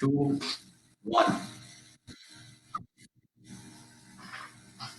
2, 1.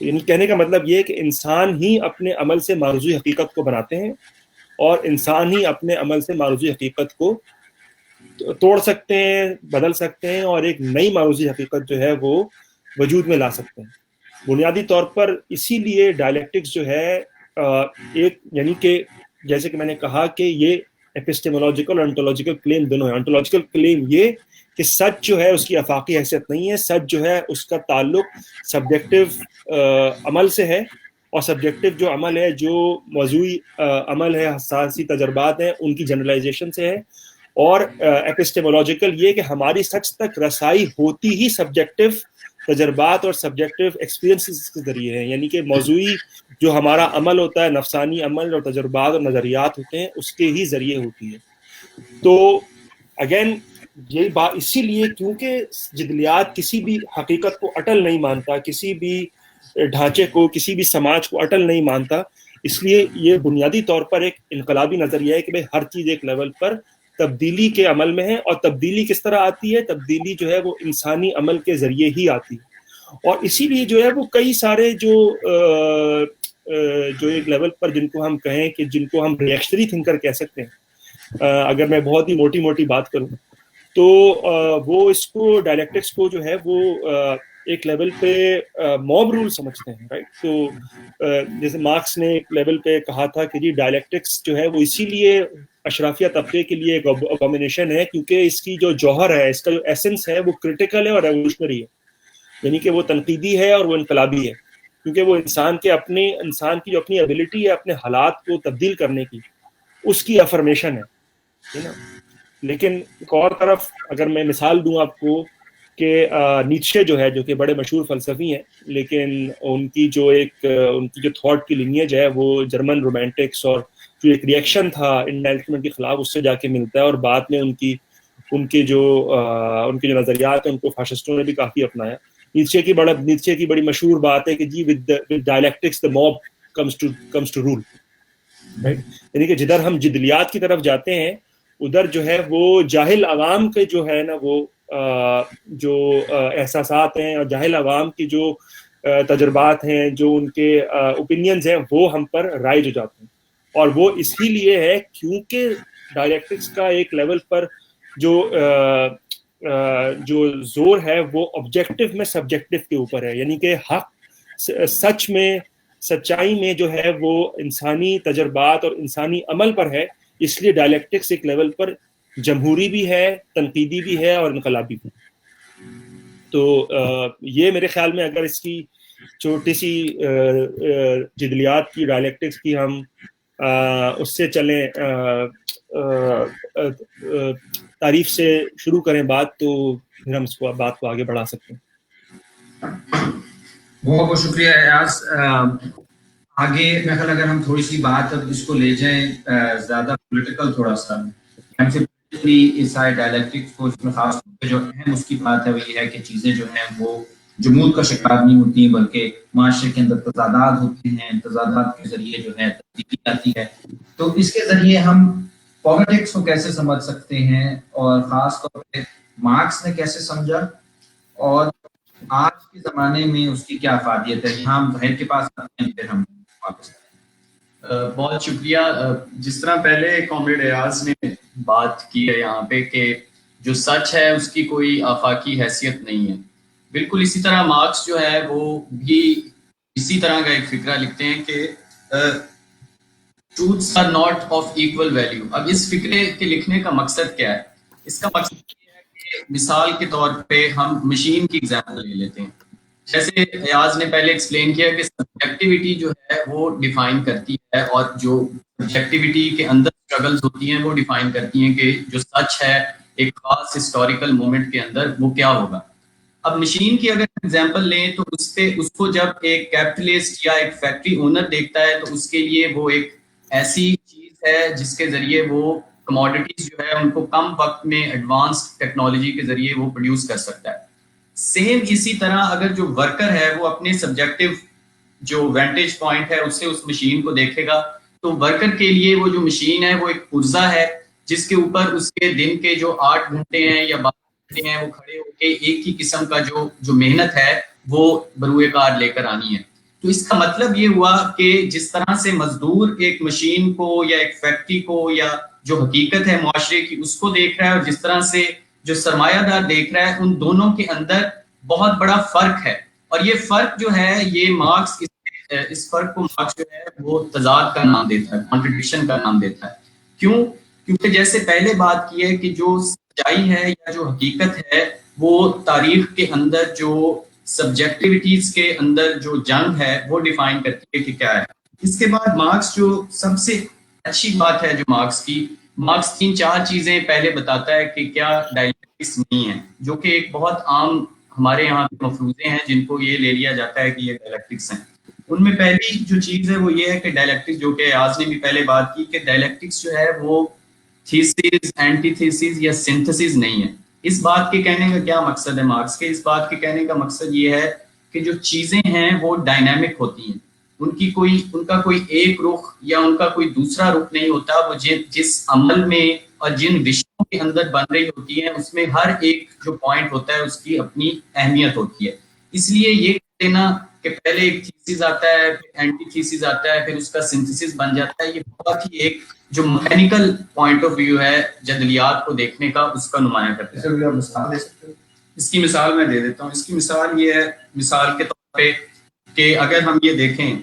یعنی کہنے کا مطلب یہ ہے کہ انسان ہی اپنے عمل سے معروضی حقیقت کو بناتے ہیں اور انسان ہی اپنے عمل سے معروضی حقیقت کو توڑ سکتے ہیں, بدل سکتے ہیں, اور ایک نئی معروضی حقیقت جو ہے وہ وجود میں لا سکتے ہیں. بنیادی طور پر اسی لیے ڈائلیکٹکس جو ہے ایک, یعنی کہ جیسے کہ میں نے کہا کہ یہ ایپسٹیمولوجیکل اور انٹولوجیکل کلیم دونوں ہیں. انٹولوجیکل کلیم یہ کہ سچ جو ہے اس کی افاقی حیثیت نہیں ہے, سچ جو ہے اس کا تعلق سبجیکٹو عمل سے ہے, اور سبجیکٹو جو عمل ہے, جو موضوعی عمل ہے, حساسی تجربات ہیں, ان کی جنرلائزیشن سے ہے. اور ایپسٹیمولوجیکل یہ کہ ہماری سچ تک رسائی ہوتی ہی سبجیکٹو تجربات اور سبجیکٹو ایکسپیرینسز کے ذریعے ہیں, یعنی کہ موضوعی جو ہمارا عمل ہوتا ہے, نفسانی عمل اور تجربات اور نظریات ہوتے ہیں, اس کے ہی ذریعے ہوتی ہے. تو اگین یہ بات اسی لیے کیونکہ جدلیات کسی بھی حقیقت کو اٹل نہیں مانتا, کسی بھی ڈھانچے کو, کسی بھی سماج کو اٹل نہیں مانتا, اس لیے یہ بنیادی طور پر ایک انقلابی نظریہ ہے کہ بھئی ہر چیز ایک لیول پر تبدیلی کے عمل میں ہے. اور تبدیلی کس طرح آتی ہے؟ تبدیلی جو ہے وہ انسانی عمل کے ذریعے ہی آتی ہے. اور اسی لیے جو ہے وہ کئی سارے جو ایک لیول پر جن کو ہم کہیں کہ جن کو ہم ریئیکشنری تھنکر کہہ سکتے ہیں, اگر میں بہت ہی موٹی موٹی بات کروں تو وہ اس کو ڈائلیکٹکس کو جو ہے وہ ایک لیول پہ موب رول سمجھتے ہیں, رائٹ. تو جیسے مارکس نے ایک لیول پہ کہا تھا کہ جی ڈائلیکٹکس جو ہے وہ اسی لیے اشرافیہ طبقے کے لیے ایک ابومینیشن ہے کیونکہ اس کی جو جوہر ہے, اس کا جو ایسنس ہے وہ کرٹیکل ہے اور ریولیوشنری ہے, یعنی کہ وہ تنقیدی ہے اور وہ انقلابی ہے, کیونکہ وہ انسان کی جو اپنی ایبلٹی ہے اپنے حالات کو تبدیل کرنے کی, اس کی افرمیشن ہے نا. لیکن ایک اور طرف اگر میں مثال دوں آپ کو کہ نیچے جو ہے, جو کہ بڑے مشہور فلسفی ہیں, لیکن ان کی جو تھاٹ کی لینیج ہے وہ جرمن رومانٹکس اور جو ایک ریئیکشن تھا انلائٹمنٹ کے خلاف, اس سے جا کے ملتا ہے. اور بعد میں ان کے جو نظریات ہیں ان کو فاشسٹوں نے بھی کافی اپنایا. نیچے کی بڑی مشہور بات ہے کہ جی with dialectics the mob comes to rule, right? یعنی کہ جدھر ہم جدلیات کی طرف جاتے ہیں ادھر جو ہے وہ جاہل عوام کے جو ہے نا وہ جو احساسات ہیں اور جاہل عوام کی جو تجربات ہیں, جو ان کے اوپینینز ہیں, وہ ہم پر رائج ہو جاتے ہیں. اور وہ اسی لیے ہے کیونکہ ڈائلیکٹکس کا ایک لیول پر جو زور ہے وہ آبجیکٹو میں سبجیکٹو کے اوپر ہے, یعنی کہ حق سچائی میں جو ہے وہ انسانی تجربات اور انسانی عمل پر ہے. اس لیے ڈائلیکٹکس ایک لیول پر جمہوری بھی ہے, تنقیدی بھی ہے اور انقلابی بھی. تو یہ میرے خیال میں اگر اس کی چھوٹی سی جدلیات کی, ڈائلیکٹکس کی ہم اس سے چلیں, تعریف سے شروع کریں بات, تو پھر ہم اس کو بات کو آگے بڑھا سکتے ہیں. بہت بہت شکریہ ایاز. آگے میں خیال اگر ہم تھوڑی سی بات اب اس کو لے جائیں زیادہ پولیٹیکل, تھوڑا سا اس سائے ڈائلیکٹکس کو, اس میں خاص طور پہ جو اہم اس کی بات ہے وہ یہ ہے کہ چیزیں جو ہیں وہ جمود کا شکار نہیں ہوتی ہیں, بلکہ معاشرے کے اندر تضادات ہوتے ہیں, تضادات کے ذریعے جو ہے تبدیلی آتی ہے. تو اس کے ذریعے ہم پالیٹکس کو کیسے سمجھ سکتے ہیں, اور خاص طور پہ مارکس نے کیسے سمجھا, اور آج کے زمانے میں اس کی کیا افادیت ہے. ہم ظاہر کے پاس آتے ہیں, پھر ہم واپس. بہت شکریہ. جس طرح پہلے کامریڈ ایاز نے بات کی ہے یہاں پہ کہ جو سچ ہے اس کی کوئی آفاقی حیثیت نہیں ہے, بالکل اسی طرح مارکس جو ہے وہ بھی اسی طرح کا ایک فکرہ لکھتے ہیں کہ truths are not of equal value. اب اس فکرے کے لکھنے کا مقصد کیا ہے؟ اس کا مقصد یہ ہے کہ مثال کے طور پہ ہم مشین کی ایگزامپل لے لیتے ہیں. جیسے ایاز نے پہلے ایکسپلین کیا کہ سبجیکٹیوٹی جو ہے وہ ڈیفائن کرتی ہے, اور جو سبجیکٹیوٹی کے اندر اسٹرگلز ہوتی ہیں وہ ڈیفائن کرتی ہیں کہ جو سچ ہے ایک خاص ہسٹوریکل مومنٹ کے اندر وہ کیا ہوگا. اب مشین کی اگر ایگزامپل لیں تو اس کو جب ایک کیپٹلسٹ یا ایک فیکٹری اونر دیکھتا ہے تو اس کے لیے وہ ایک ایسی چیز ہے جس کے ذریعے وہ کموڈیٹیز جو ہے ان کو کم وقت میں ایڈوانس ٹیکنالوجی کے ذریعے وہ پروڈیوس کر سکتا ہے. سیم اسی طرح اگر جو ورکر ہے وہ اپنے سبجیکٹو جو وینٹیج پوائنٹ ہے اس سے اس مشین کو دیکھے گا, تو ورکر کے لیے وہ جو مشین ہے وہ ایک پرزہ ہے جس کے اوپر اس کے دن کے جو 8 گھنٹے ہیں یا 12 گھنٹے ہیں وہ کھڑے ہو کے ایک ہی قسم کا جو محنت ہے وہ بروئے کار لے کر آنی ہے. تو اس کا مطلب یہ ہوا کہ جس طرح سے مزدور ایک مشین کو یا ایک فیکٹری کو یا جو حقیقت ہے معاشرے کی اس کو دیکھ رہا ہے، اور جس طرح سے جو سرمایہ دار دیکھ رہا ہے، ان دونوں کے اندر بہت بڑا فرق ہے. اور یہ فرق جو ہے یہ مارکس اس فرق کو مارکس جو ہے وہ تضاد کا نام دیتا ہے، کانٹرڈکشن کا نام دیتا ہے. کیوں؟ کیونکہ جیسے پہلے بات کی ہے کہ جو سچائی ہے یا جو حقیقت ہے وہ تاریخ کے اندر جو سبجیکٹیوٹیز کے اندر جو جنگ ہے وہ ڈیفائن کرتی ہے کہ کیا ہے. اس کے بعد مارکس جو سب سے اچھی بات ہے جو مارکس کی، مارکس 3-4 چیزیں پہلے بتاتا ہے کہ کیا ڈائلیکٹکس نہیں ہے، جو کہ ایک بہت عام ہمارے یہاں مفروضے ہیں جن کو یہ لے لیا جاتا ہے کہ یہ ڈائلیکٹکس ہیں. ان میں پہلی جو چیز ہے وہ یہ ہے کہ ڈائلیکٹکس، جو کہ ایاز نے بھی پہلے بات کی، کہ ڈائلیکٹکس جو ہے وہ تھیسس، اینٹی تھیسس یا سنتھسس نہیں ہے. اس بات کے کہنے کا کیا مقصد ہے مارکس کے؟ اس بات کے کہنے کا مقصد یہ ہے کہ جو چیزیں ہیں وہ ڈائنامک ہوتی ہیں، ان کا کوئی ایک رخ یا ان کا کوئی دوسرا رخ نہیں ہوتا. وہ جس عمل میں اور جن رشتوں کے اندر بن رہی ہوتی ہیں اس میں ہر ایک جو پوائنٹ ہوتا ہے اس کی اپنی اہمیت ہوتی ہے. اس لیے یہ کہنا کہ پہلے ایک تھیسس آتا ہے، پھر اینٹی تھیسس آتا ہے، پھر اس کا سنتھسس بن جاتا ہے، یہ بہت ہی ایک جو میکینیکل پوائنٹ آف ویو ہے جدلیات کو دیکھنے کا، اس کا نمایاں کرتا ہے. مثال دے سکتے ہو؟ اس کی مثال میں دے دیتا ہوں. اس کی مثال یہ ہے، مثال کے طور پہ، کہ اگر ہم یہ دیکھیں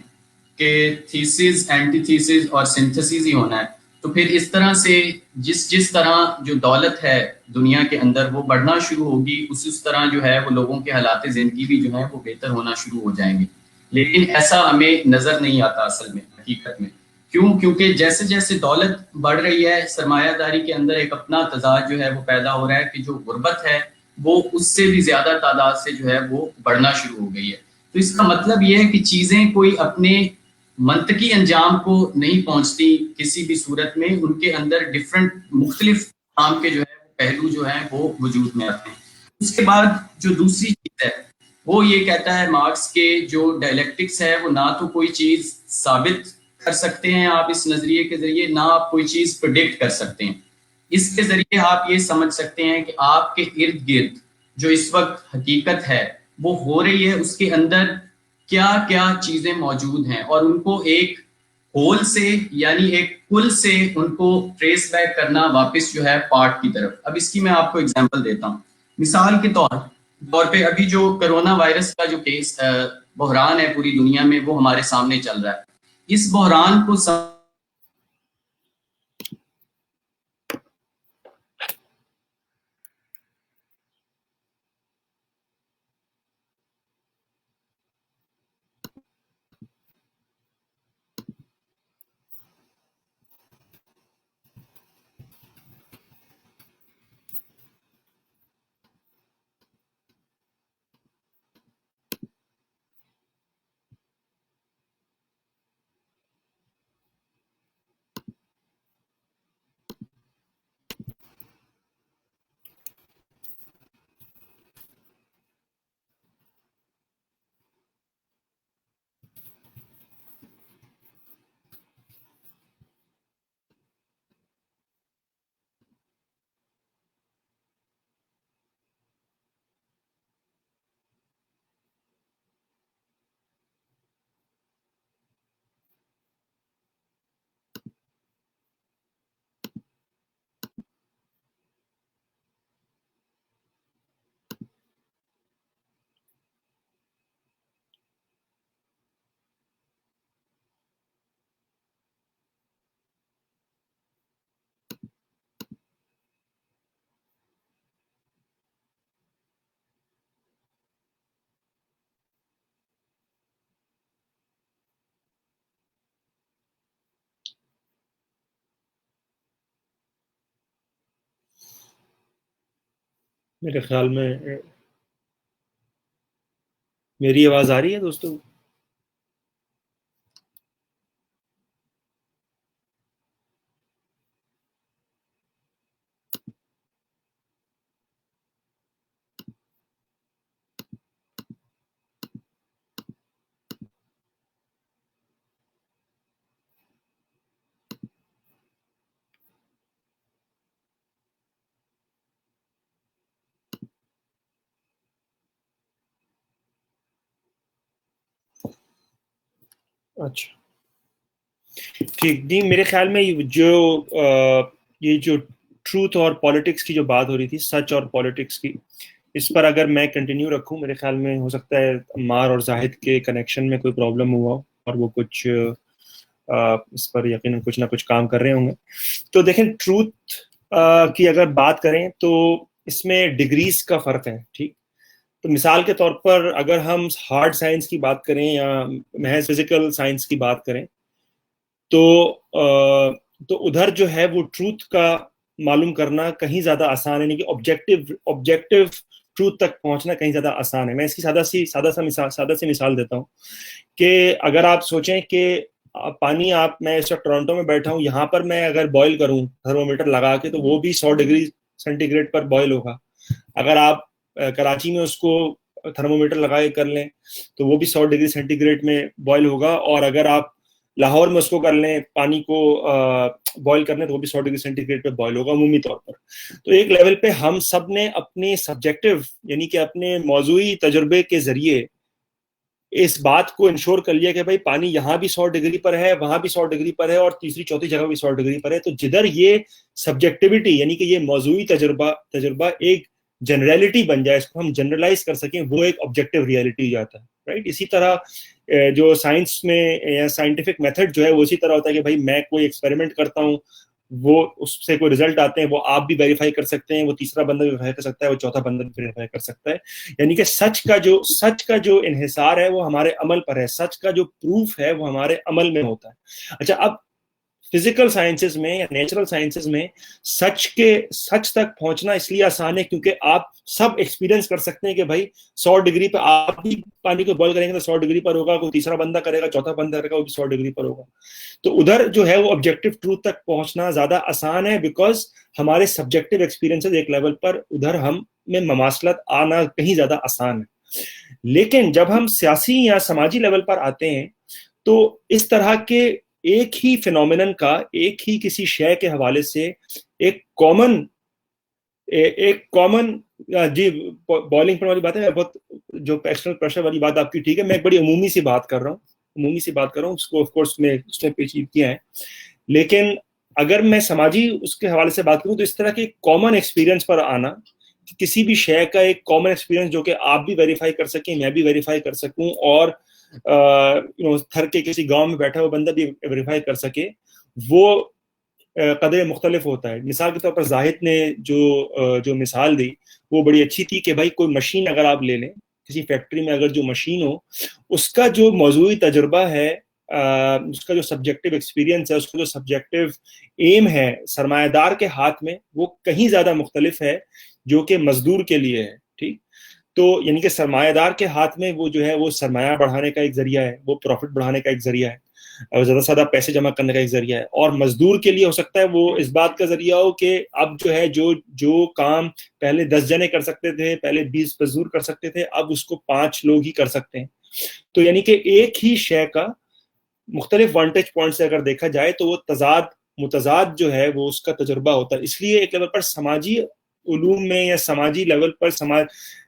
کہ تھیسس، اینٹی تھیسس اور سنتھسس ہی ہونا ہے، تو پھر اس طرح سے جس طرح جو دولت ہے دنیا کے اندر وہ بڑھنا شروع ہوگی، اس طرح جو ہے وہ لوگوں کے حالات زندگی بھی جو ہے وہ بہتر ہونا شروع ہو جائیں گے. لیکن ایسا ہمیں نظر نہیں آتا اصل میں، حقیقت میں. کیوں؟ کیونکہ جیسے جیسے دولت بڑھ رہی ہے، سرمایہ داری کے اندر ایک اپنا تضاد جو ہے وہ پیدا ہو رہا ہے کہ جو غربت ہے وہ اس سے بھی زیادہ تعداد سے جو ہے وہ بڑھنا شروع ہو گئی ہے. تو اس کا مطلب یہ ہے کہ چیزیں کوئی اپنے منطقی انجام کو نہیں پہنچتی کسی بھی صورت میں، ان کے اندر ڈفرنٹ مختلف کام کے جو ہے پہلو جو ہیں وہ وجود میں آتے ہیں. اس کے بعد جو دوسری چیز ہے وہ یہ کہتا ہے مارکس کے جو ڈائلیکٹکس ہے وہ نہ تو کوئی چیز ثابت کر سکتے ہیں آپ اس نظریے کے ذریعے، نہ آپ کوئی چیز پریڈکٹ کر سکتے ہیں. اس کے ذریعے آپ یہ سمجھ سکتے ہیں کہ آپ کے ارد گرد جو اس وقت حقیقت ہے وہ ہو رہی ہے، اس کے اندر کیا کیا چیزیں موجود ہیں، اور ان کو ایک ہول سے یعنی ایک کل سے ان کو ٹریس بیک کرنا واپس جو ہے پارٹ کی طرف. اب اس کی میں آپ کو اگزامپل دیتا ہوں. مثال کے طور پہ ابھی جو کرونا وائرس کا جو کیس بحران ہے پوری دنیا میں وہ ہمارے سامنے چل رہا ہے. اس بحران کو میرے خیال میں میری آواز آ رہی ہے دوستوں؟ اچھا ٹھیک جی. میرے خیال میں یہ جو ٹروتھ اور پالیٹکس کی جو بات ہو رہی تھی, سچ اور پالیٹکس کی, اس پر اگر میں کنٹینیو رکھوں, میرے خیال میں ہو سکتا ہے عمار اور زاہد کے کنیکشن میں کوئی پرابلم ہوا ہو اور وہ کچھ اس پر یقیناً کچھ نہ کچھ کام کر رہے ہوں گے. تو دیکھیں, ٹروتھ کی اگر بات کریں تو اس میں ڈگریز کا فرق ہے. ٹھیک, تو مثال کے طور پر اگر ہم ہارڈ سائنس کی بات کریں یا محض فزیکل سائنس کی بات کریں تو ادھر جو ہے وہ ٹروتھ کا معلوم کرنا کہیں زیادہ آسان ہے, یعنی کہ آبجیکٹو ٹروتھ تک پہنچنا کہیں زیادہ آسان ہے. میں اس کی سادہ سی مثال دیتا ہوں کہ اگر آپ سوچیں کہ پانی, میں اس وقت ٹورنٹو میں بیٹھا ہوں, یہاں پر میں اگر بوائل کروں تھرمومیٹر لگا کے تو وہ بھی 100 ڈگری سینٹی گریڈ پر بوائل ہوگا. اگر آپ کراچی میں اس کو تھرمومیٹر لگا کے کر لیں تو وہ بھی 100 ڈگری سینٹی گریڈ میں بوائل ہوگا, اور اگر آپ لاہور میں اس کو کر لیں, پانی کو بوائل کر لیں, تو وہ بھی 100 ڈگری سینٹی گریڈ پہ بوائل ہوگا عمومی طور پر. تو ایک لیول پہ ہم سب نے اپنے سبجیکٹو, یعنی کہ اپنے موضوعی تجربے کے ذریعے اس بات کو انشور کر لیا کہ بھائی پانی یہاں بھی 100 ڈگری پر ہے, وہاں بھی 100 ڈگری پر ہے, اور تیسری چوتھی جگہ بھی 100 ڈگری پر ہے. تو جدھر یہ سبجیکٹیوٹی, یعنی کہ یہ موضوعی تجربہ ایک جنرلٹی بن جائے, اس کو ہم جنرلائز کر سکیں, وہ ایک آبجیکٹیو ریئلٹی جاتا ہے. رائٹ, اسی طرح جو سائنس میں یا سائنٹیفک میتھڈ جو ہے وہ اسی طرح ہوتا ہے کہ بھائی میں کوئی ایکسپیریمنٹ کرتا ہوں, وہ اس سے کوئی رزلٹ آتے ہیں, وہ آپ بھی ویریفائی کر سکتے ہیں, وہ تیسرا بندہ بھی ویریفائی کر سکتا ہے, وہ چوتھا بندہ بھی ویریفائی کر سکتا ہے. یعنی کہ سچ کا جو انحصار ہے وہ ہمارے عمل پر ہے, سچ کا جو پروف ہے وہ ہمارے عمل میں ہوتا ہے. اچھا, اب فزیکل سائنسز میں یا نیچرل سائنسز میں سچ تک پہنچنا اس لیے آسان ہے کیونکہ آپ سب ایکسپیرینس کر سکتے ہیں کہ بھائی 100 ڈگری پہ آپ بھی پانی کو بوائل کریں گے تو 100 ڈگری پر ہوگا, کوئی تیسرا بندہ کرے گا, چوتھا بندہ کرے گا, وہ بھی 100 ڈگری پر ہوگا. تو ادھر جو ہے وہ آبجیکٹیو ٹروتھ تک پہنچنا زیادہ آسان ہے, بیکاز ہمارے سبجیکٹیو ایکسپیرینسز ایک لیول پر ادھر ہم میں مماثلت آنا کہیں زیادہ آسان ہے. لیکن جب ہم سیاسی یا سماجی لیول پر آتے ہیں تو اس طرح کے ایک ہی فینومینن کا, ایک ہی کسی شے کے حوالے سے ایک کامن جی بوائلنگ پر والی بات ہے, بہت جو ایکسٹرنل پریشر والی بات آپ کی ٹھیک ہے, میں ایک بڑی عمومی سی بات کر رہا ہوں, اس کو آف کورس میں اس نے پیچیدہ کیا ہے. لیکن اگر میں سماجی اس کے حوالے سے بات کروں تو اس طرح کے کامن ایکسپیرینس پر آنا, کسی بھی شے کا ایک کامن ایکسپیرینس جو کہ آپ بھی ویریفائی کر سکیں, میں بھی ویریفائی کر سکوں, اور تھر کے کسی گاؤں میں بیٹھا ہوا بندہ بھی ویریفائی کر سکے, وہ قدر مختلف ہوتا ہے. مثال کے طور پر زاہد نے جو مثال دی وہ بڑی اچھی تھی کہ بھائی کوئی مشین اگر آپ لے لیں, کسی فیکٹری میں اگر جو مشین ہو, اس کا جو موضوعی تجربہ ہے, اس کا جو سبجیکٹیو ایکسپیرینس ہے, اس کا جو سبجیکٹیو ایم ہے سرمایہ دار کے ہاتھ میں, وہ کہیں زیادہ مختلف ہے جو کہ مزدور کے لیے ہے. ٹھیک, تو یعنی کہ سرمایہ دار کے ہاتھ میں وہ جو ہے وہ سرمایہ بڑھانے کا ایک ذریعہ ہے, وہ پروفٹ بڑھانے کا ایک ذریعہ ہے, اور زیادہ سے زیادہ پیسے جمع کرنے کا ایک ذریعہ ہے. اور مزدور کے لیے ہو سکتا ہے وہ اس بات کا ذریعہ ہو کہ اب جو ہے جو کام پہلے 10 جنے کر سکتے تھے, پہلے 20 مزدور کر سکتے تھے, اب اس کو 5 لوگ ہی کر سکتے ہیں. تو یعنی کہ ایک ہی شے کا مختلف وانٹیج پوائنٹ سے اگر دیکھا جائے تو وہ متضاد جو ہے وہ اس کا تجربہ ہوتا ہے. اس لیے ایک لیول پر سماجی علوم میں یا سماجی لیول پر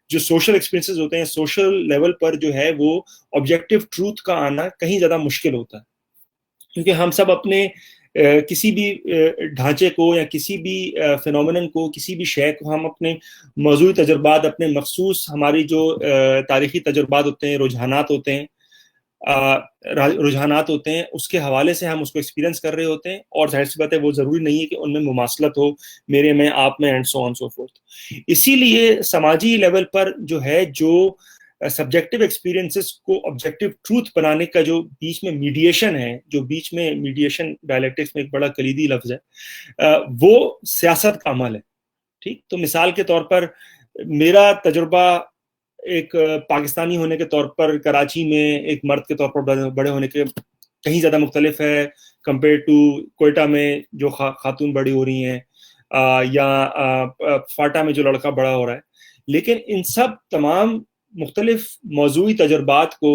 جو سوشل ایکسپیرینسز ہوتے ہیں, سوشل لیول پر جو ہے وہ آبجیکٹیو ٹروتھ کا آنا کہیں زیادہ مشکل ہوتا ہے, کیونکہ ہم سب اپنے کسی بھی ڈھانچے کو یا کسی بھی فینومینن کو, کسی بھی شے کو ہم اپنے موضوعی تجربات, اپنے مخصوص ہماری جو تاریخی تجربات ہوتے ہیں, رجحانات ہوتے ہیں, اس کے حوالے سے ہم اس کو ایکسپیرینس کر رہے ہوتے ہیں. اور ظاہر سی بات ہے وہ ضروری نہیں ہے کہ ان میں مماثلت ہو, میرے میں, آپ میں, and so on so fourth. اسی لیے سماجی لیول پر جو ہے جو سبجیکٹیو ایکسپیرینسز کو آبجیکٹیو ٹروتھ بنانے کا جو بیچ میں میڈیشن ہے, میڈیشن ڈائلیکٹکس میں ایک بڑا کلیدی لفظ ہے, وہ سیاست کا عمل ہے. ٹھیک, تو مثال کے طور پر میرا تجربہ ایک پاکستانی ہونے کے طور پر کراچی میں ایک مرد کے طور پر بڑے ہونے کے کہیں زیادہ مختلف ہے کمپیئر ٹو کوئٹہ میں جو خاتون بڑی ہو رہی ہیں, یا فاٹا میں جو لڑکا بڑا ہو رہا ہے. لیکن ان سب تمام مختلف موضوعی تجربات کو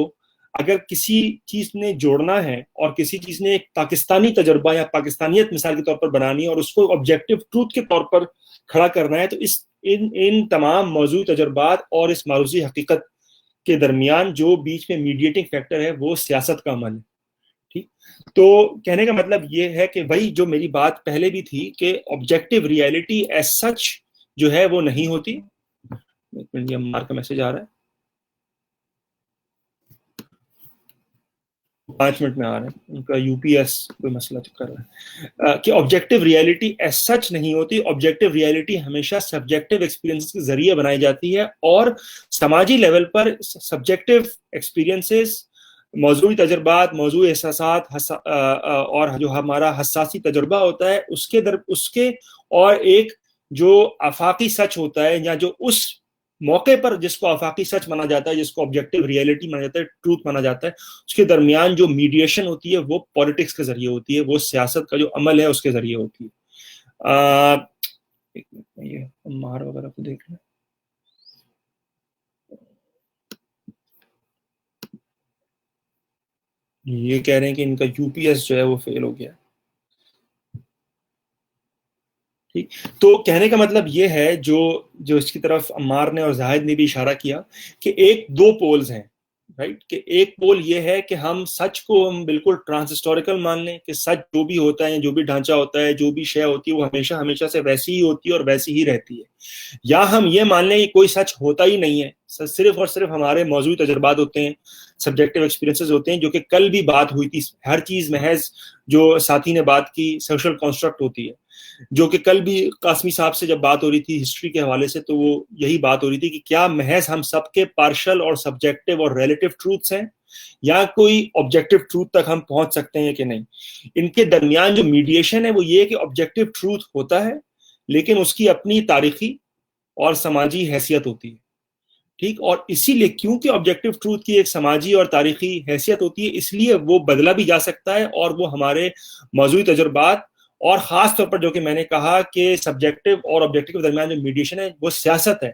اگر کسی چیز نے جوڑنا ہے اور کسی چیز نے ایک پاکستانی تجربہ یا پاکستانیت مثال کے طور پر بنانی ہے اور اس کو آبجیکٹیو ٹروتھ کے طور پر کھڑا کرنا ہے, تو ان تمام موضوعی تجربات اور اس معروضی حقیقت کے درمیان جو بیچ میں میڈیٹنگ فیکٹر ہے وہ سیاست کا عمل ہے. ٹھیک. تو کہنے کا مطلب یہ ہے کہ وہی جو میری بات پہلے بھی تھی کہ آبجیکٹو ریئلٹی ایز سچ جو ہے وہ نہیں ہوتی. ایک منٹ، یہ عمار کا میسج آ رہا ہے، 5 منٹ میں آ رہے ہیں، ان کا یو پی ایس کوئی مسئلہ کر رہا ہے. کہ آبجیکٹو ریئلٹی ایز سچ نہیں ہوتی. آبجیکٹو ریئلٹی ہمیشہ سبجیکٹو ایکسپیرینس کے ذریعے بنائی جاتی ہے، اور سماجی لیول پر سبجیکٹو ایکسپیرینسز، موضوعی تجربات، موضوعی احساسات اور جو ہمارا حساسی تجربہ ہوتا ہے اس کے اور ایک جو آفاقی سچ ہوتا ہے، یا جو اس موقع پر جس کو آفاقی سچ مانا جاتا ہے، جس کو آبجیکٹو ریئلٹی مانا جاتا ہے، ٹروتھ مانا جاتا ہے، اس کے درمیان جو میڈیشن ہوتی ہے وہ پالیٹکس کے ذریعے ہوتی ہے، وہ سیاست کا جو عمل ہے اس کے ذریعے ہوتی ہے. ایک منٹ، یہ عمار وغیرہ کو دیکھ لیں. یہ کہہ رہے ہیں کہ ان کا یو پی ایس جو ہے وہ فیل ہو گیا. ٹھیک. تو کہنے کا مطلب یہ ہے جو اس کی طرف عمار نے اور زاہد نے بھی اشارہ کیا کہ ایک دو پولز ہیں، رائٹ. کہ ایک پول یہ ہے کہ ہم سچ کو ہم بالکل ٹرانس ہسٹوریکل مان لیں کہ سچ جو بھی ہوتا ہے، جو بھی ڈھانچہ ہوتا ہے، جو بھی شے ہوتی ہے، وہ ہمیشہ سے ویسی ہی ہوتی ہے اور ویسی ہی رہتی ہے. یا ہم یہ مان لیں کہ کوئی سچ ہوتا ہی نہیں ہے، صرف اور صرف ہمارے موضوعی تجربات ہوتے ہیں، سبجیکٹو ایکسپیرینسز ہوتے ہیں، جو کہ کل بھی بات ہوئی تھی. ہر چیز محض جو ساتھی نے بات کی سوشل کنسٹرکٹ ہوتی ہے، جو کہ کل بھی قاسمی صاحب سے جب بات ہو رہی تھی ہسٹری کے حوالے سے، تو وہ یہی بات ہو رہی تھی کہ کیا محض ہم سب کے پارشل اور سبجیکٹو اور ریلیٹو ٹروتھس ہیں، یا کوئی آبجیکٹو ٹروتھ تک ہم پہنچ سکتے ہیں کہ نہیں. ان کے درمیان جو میڈیشن ہے وہ یہ کہ آبجیکٹو ٹروتھ ہوتا ہے، لیکن اس کی اپنی تاریخی اور سماجی حیثیت ہوتی ہے. ٹھیک. اور اسی لیے کیونکہ آبجیکٹو ٹروتھ کی ایک سماجی اور تاریخی حیثیت ہوتی ہے، اس لیے وہ بدلا بھی جا سکتا ہے، اور وہ ہمارے موضوعی تجربات اور خاص طور پر جو کہ میں نے کہا کہ سبجیکٹو اور آبجیکٹو کے درمیان جو میڈیشن ہے وہ سیاست ہے.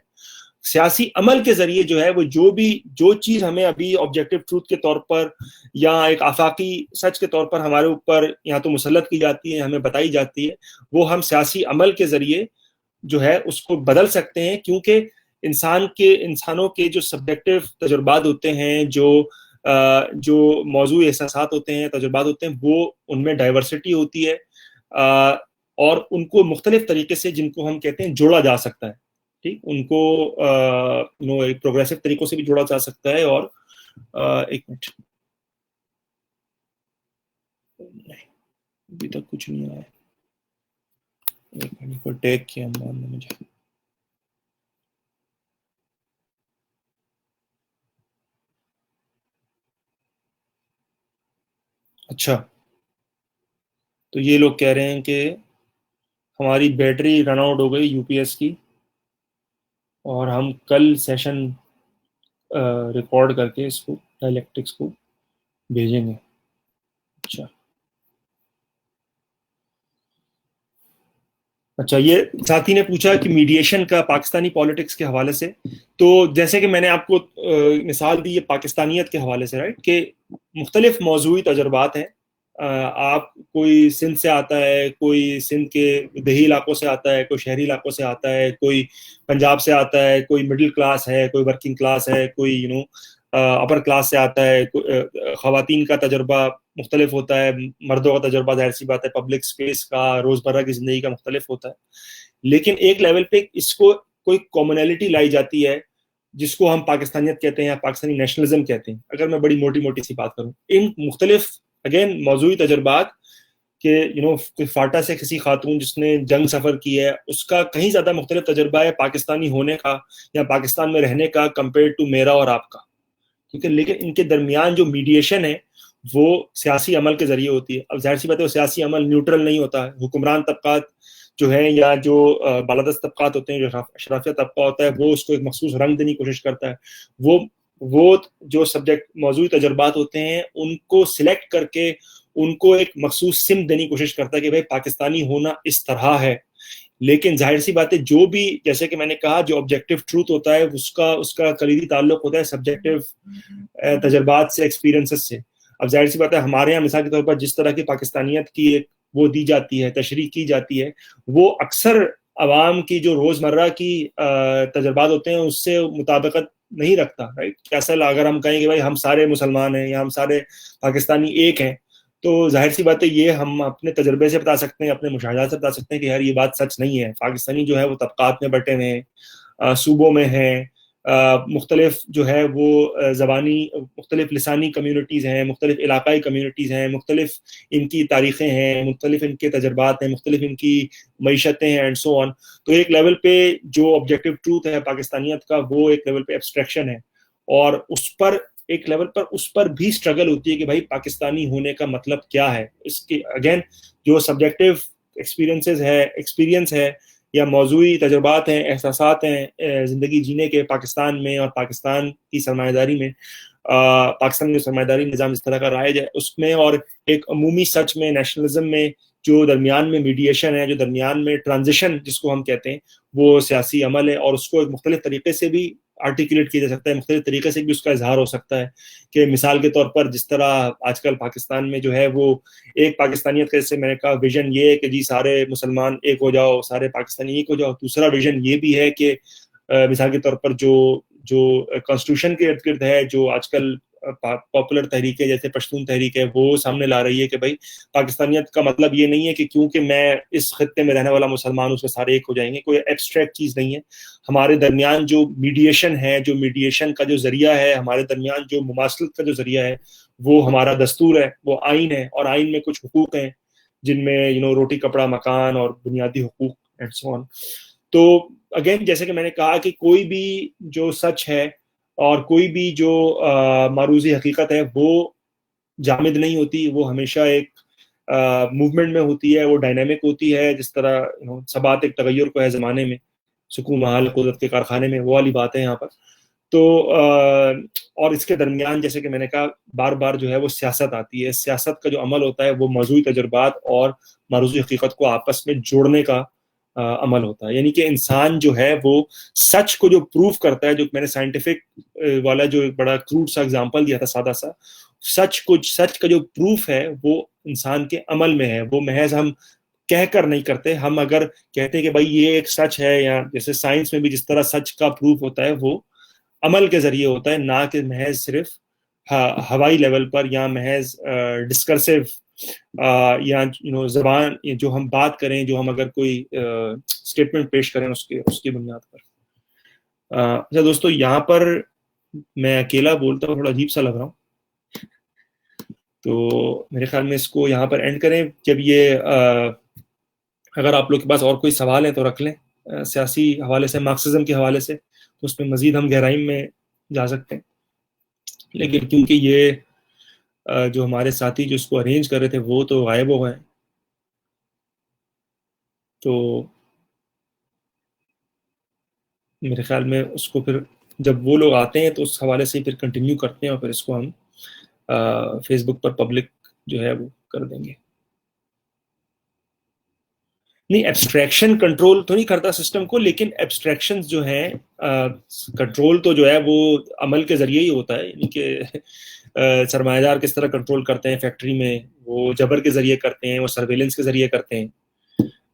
سیاسی عمل کے ذریعے جو ہے وہ جو چیز ہمیں ابھی آبجیکٹو ٹروتھ کے طور پر یا ایک آفاقی سچ کے طور پر ہمارے اوپر یا تو مسلط کی جاتی ہے، ہمیں بتائی جاتی ہے، وہ ہم سیاسی عمل کے ذریعے جو ہے اس کو بدل سکتے ہیں. کیونکہ انسانوں کے جو سبجیکٹو تجربات ہوتے ہیں، جو موضوعی احساسات ہوتے ہیں، تجربات ہوتے ہیں، وہ ان میں ڈائیورسٹی ہوتی ہے، اور ان کو مختلف طریقے سے، جن کو ہم کہتے ہیں، جوڑا جا سکتا ہے. ٹھیک. ان کو پروگریسو طریقوں سے بھی جوڑا جا سکتا ہے. اور ایک منٹ، ابھی تک کچھ نہیں آیا. ایک منٹ کو ٹیگ کیا نے مجھے. اچھا، تو یہ لوگ کہہ رہے ہیں کہ ہماری بیٹری رن آؤٹ ہو گئی یو پی ایس کی، اور ہم کل سیشن ریکارڈ کر کے اس کو ڈائلیکٹکس کو بھیجیں گے. اچھا، یہ ساتھی نے پوچھا کہ میڈیشن کا پاکستانی پالیٹکس کے حوالے سے. تو جیسے کہ میں نے آپ کو مثال دی یہ پاکستانیت کے حوالے سے، رائٹ، کہ مختلف موضوعی تجربات ہیں. آپ کوئی سندھ سے آتا ہے، کوئی سندھ کے دیہی علاقوں سے آتا ہے، کوئی شہری علاقوں سے آتا ہے، کوئی پنجاب سے آتا ہے، کوئی مڈل کلاس ہے، کوئی ورکنگ کلاس ہے، کوئی اپر کلاس سے آتا ہے. خواتین کا تجربہ مختلف ہوتا ہے، مردوں کا تجربہ ظاہر سی بات ہے پبلک اسپیس کا، روزمرہ کی زندگی کا مختلف ہوتا ہے. لیکن ایک لیول پہ اس کو کوئی کامنلٹی لائی جاتی ہے جس کو ہم پاکستانیت کہتے ہیں یا پاکستانی نیشنلزم کہتے ہیں. اگر میں بڑی موٹی سی بات کروں، ان مختلف اگین موضوعی تجربات کہ فاٹا سے کسی خاتون جس نے جنگ سفر کی ہے، اس کا کہیں زیادہ مختلف تجربہ ہے پاکستانی ہونے کا یا پاکستان میں رہنے کا کمپیئر ٹو میرا اور آپ کا. ٹھیک ہے. لیکن ان کے درمیان جو میڈیشن ہے وہ سیاسی عمل کے ذریعے ہوتی ہے. اب ظاہر سی بات ہے وہ سیاسی عمل نیوٹرل نہیں ہوتا ہے. حکمران طبقات جو ہیں یا جو بالادست طبقات ہوتے ہیں، جو اشرافیہ طبقہ ہوتا ہے، وہ اس کو ایک مخصوص رنگ دینے کی کوشش کرتا ہے. وہ جو سبجیکٹ موضوعی تجربات ہوتے ہیں ان کو سلیکٹ کر کے ان کو ایک مخصوص سمت دینے کی کوشش کرتا ہے کہ بھائی پاکستانی ہونا اس طرح ہے. لیکن ظاہر سی بات ہے جو بھی، جیسے کہ میں نے کہا، جو آبجیکٹو ٹروتھ ہوتا ہے اس کا کلیدی تعلق ہوتا ہے سبجیکٹو تجربات سے، ایکسپیرینسز سے. اب ظاہر سی بات ہے ہمارے یہاں مثال کے طور پر جس طرح کی پاکستانیت کی ایک وہ دی جاتی ہے، تشریح کی جاتی ہے، وہ اکثر عوام کی جو روزمرہ کی تجربات ہوتے ہیں اس سے مطابقت نہیں رکھتا، رائٹ. کیسا اگر ہم کہیں کہ بھائی ہم سارے مسلمان ہیں یا ہم سارے پاکستانی ایک ہیں، تو ظاہر سی بات ہے یہ ہم اپنے تجربے سے بتا سکتے ہیں, اپنے مشاہدات سے بتا سکتے ہیں کہ یار یہ بات سچ نہیں ہے. پاکستانی جو ہے وہ طبقات میں بٹے ہوئے ہیں, صوبوں میں ہیں, مختلف جو ہے وہ زبانی مختلف لسانی کمیونٹیز ہیں, مختلف علاقائی کمیونٹیز ہیں, مختلف ان کی تاریخیں ہیں, مختلف ان کے تجربات ہیں, مختلف ان کی معیشتیں ہیں اینڈ سو آن. تو ایک لیول پہ جو آبجیکٹیو ٹروتھ ہے پاکستانیت کا وہ ایک لیول پہ ایبسٹریکشن ہے, اور اس پر ایک لیول پر اس پر بھی اسٹرگل ہوتی ہے کہ بھائی پاکستانی ہونے کا مطلب کیا ہے. اس کے اگین جو سبجیکٹیو ایکسپیرینس ہے یا موضوعی تجربات ہیں, احساسات ہیں زندگی جینے کے پاکستان میں اور پاکستان کی سرمایہ داری میں, پاکستان میں سرمایہ داری نظام اس طرح کا رائج ہے اس میں, اور ایک عمومی سچ میں, نیشنلزم میں جو درمیان میں میڈیشن ہے, جو درمیان میں ٹرانزیشن جس کو ہم کہتے ہیں, وہ سیاسی عمل ہے, اور اس کو ایک مختلف طریقے سے بھی آرٹیکولیٹ کیا جا سکتا ہے, مختلف طریقے سے بھی اس کا اظہار ہو سکتا ہے. کہ مثال کے طور پر جس طرح آج کل پاکستان میں جو ہے وہ ایک پاکستانیت کا, جیسے میں نے کہا ویژن یہ ہے کہ جی سارے مسلمان ایک ہو جاؤ, سارے پاکستانی ایک ہو جاؤ. دوسرا ویژن یہ بھی ہے کہ مثال کے طور پر جو کانسٹیٹیوشن کے ارد گرد ہے, جو آج کل پاپولر تحریک ہے جیسے پشتون تحریک ہے, وہ سامنے لا رہی ہے کہ بھائی پاکستانیت کا مطلب یہ نہیں ہے کہ کیونکہ میں اس خطے میں رہنے والا مسلمان اس میں سارے ایک ہو جائیں گے. کوئی ایبسٹریکٹ چیز نہیں ہے. ہمارے درمیان جو میڈیشن ہے, جو میڈیشن کا جو ذریعہ ہے, ہمارے درمیان جو مماثلت کا جو ذریعہ ہے, وہ ہمارا دستور ہے, وہ آئین ہے, اور آئین میں کچھ حقوق ہیں جن میں روٹی کپڑا مکان اور بنیادی حقوق اینڈ سو آن. تو اگین جیسے کہ میں نے کہا کہ کوئی بھی جو سچ ہے اور کوئی بھی جو معروضی حقیقت ہے وہ جامد نہیں ہوتی, وہ ہمیشہ ایک موومنٹ میں ہوتی ہے, وہ ڈائنامک ہوتی ہے. جس طرح ثبات ایک تغیر کو ہے زمانے میں, سکون محال قدرت کے کارخانے میں, وہ والی بات ہے یہاں پر. تو اور اس کے درمیان جیسے کہ میں نے کہا بار بار جو ہے وہ سیاست آتی ہے. سیاست کا جو عمل ہوتا ہے وہ موضوعی تجربات اور معروضی حقیقت کو آپس میں جوڑنے کا عمل ہوتا ہے. یعنی کہ انسان جو ہے وہ سچ کو جو پروف کرتا ہے, جو میں نے سائنٹیفک والا جو ایک بڑا کروڈ سا ایگزامپل دیا تھا سادہ سا, سچ کا جو پروف ہے وہ انسان کے عمل میں ہے. وہ محض ہم کہہ کر نہیں کرتے. ہم اگر کہتے ہیں کہ بھائی یہ ایک سچ ہے, یا جیسے سائنس میں بھی جس طرح سچ کا پروف ہوتا ہے وہ عمل کے ذریعے ہوتا ہے, نہ کہ محض صرف ہوائی لیول پر یا محض ڈسکرسیو یا زبان جو ہم بات کریں, جو ہم اگر کوئی اسٹیٹمنٹ پیش کریں اس کی بنیاد پر. اچھا دوستو, یہاں پر میں اکیلا بولتا ہوں, تھوڑا عجیب سا لگ رہا ہوں, تو میرے خیال میں اس کو یہاں پر اینڈ کریں. جب یہ اگر آپ لوگ کے پاس اور کوئی سوال ہے تو رکھ لیں, سیاسی حوالے سے, مارکسزم کے حوالے سے, تو اس میں مزید ہم گہرائی میں جا سکتے ہیں. لیکن کیونکہ یہ جو ہمارے ساتھی جو اس کو ارینج کر رہے تھے وہ تو غائب ہو گئے, تو میرے خیال میں اس کو پھر جب وہ لوگ آتے ہیں تو اس حوالے سے پھر کنٹینیو کرتے ہیں, اور پھر اس کو ہم فیس بک پر پبلک جو ہے وہ کر دیں گے. نہیں, ایبسٹریکشن کنٹرول تو نہیں کرتا سسٹم کو, لیکن ایبسٹریکشن جو ہیں کنٹرول تو جو ہے وہ عمل کے ذریعے ہی ہوتا ہے. یعنی کہ سرمایہ دار کس طرح کنٹرول کرتے ہیں فیکٹری میں, وہ جبر کے ذریعے کرتے ہیں, وہ سرویلنس کے ذریعے کرتے ہیں.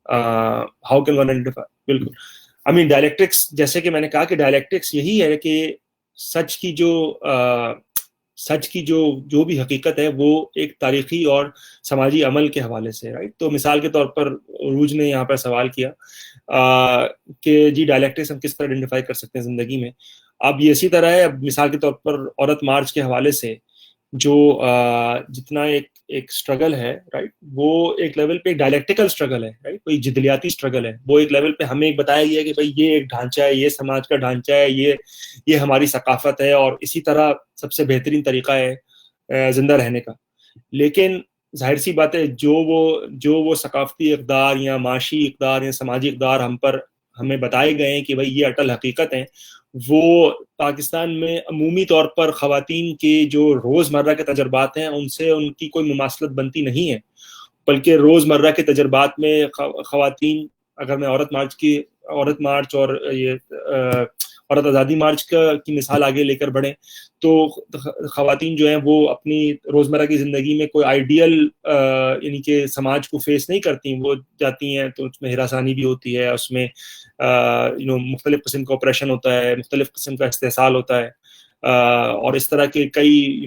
ہاؤ کین ون آئیڈینٹیفائی, بالکل. آئی مین ڈائلیکٹکس, جیسے کہ میں نے کہا کہ ڈائلیکٹکس یہی ہے کہ سچ کی جو بھی حقیقت ہے وہ ایک تاریخی اور سماجی عمل کے حوالے سے, رائٹ. تو مثال کے طور پر عروج نے یہاں پر سوال کیا کہ جی ڈائلیکٹکس ہم کس طرح آئیڈینٹیفائی کر سکتے ہیں زندگی میں. اب یہ اسی طرح ہے, مثال کے طور پر عورت مارچ کے حوالے سے جو جتنا ایک اسٹرگل ہے, رائٹ, وہ ایک لیول پہ ایک ڈائلیکٹیکل اسٹرگل ہے, رائٹ, کوئی جدلیاتی اسٹرگل ہے. وہ ایک لیول پہ ہمیں بتایا گیا کہ بھائی یہ ایک ڈھانچہ ہے, یہ سماج کا ڈھانچہ ہے, یہ ہماری ثقافت ہے, اور اسی طرح سب سے بہترین طریقہ ہے زندہ رہنے کا. لیکن ظاہر سی بات ہے جو وہ ثقافتی اقدار یا معاشی اقدار یا سماجی اقدار ہمیں بتائے گئے ہیں کہ بھائی یہ اٹل حقیقت ہیں, وہ پاکستان میں عمومی طور پر خواتین کے جو روزمرہ کے تجربات ہیں ان سے ان کی کوئی مماثلت بنتی نہیں ہے. بلکہ روزمرہ کے تجربات میں خواتین, اگر میں عورت مارچ اور یہ عورت آزادی مارچ کی مثال آگے لے کر بڑھیں تو خواتین جو ہیں وہ اپنی روزمرہ کی زندگی میں کوئی آئیڈیل یعنی کہ سماج کو فیس نہیں کرتی. وہ جاتی ہیں تو اس میں ہراسانی بھی ہوتی ہے, اس میں مختلف قسم کا آپریشن ہوتا ہے, مختلف قسم کا استحصال ہوتا ہے, اور اس طرح کے کئی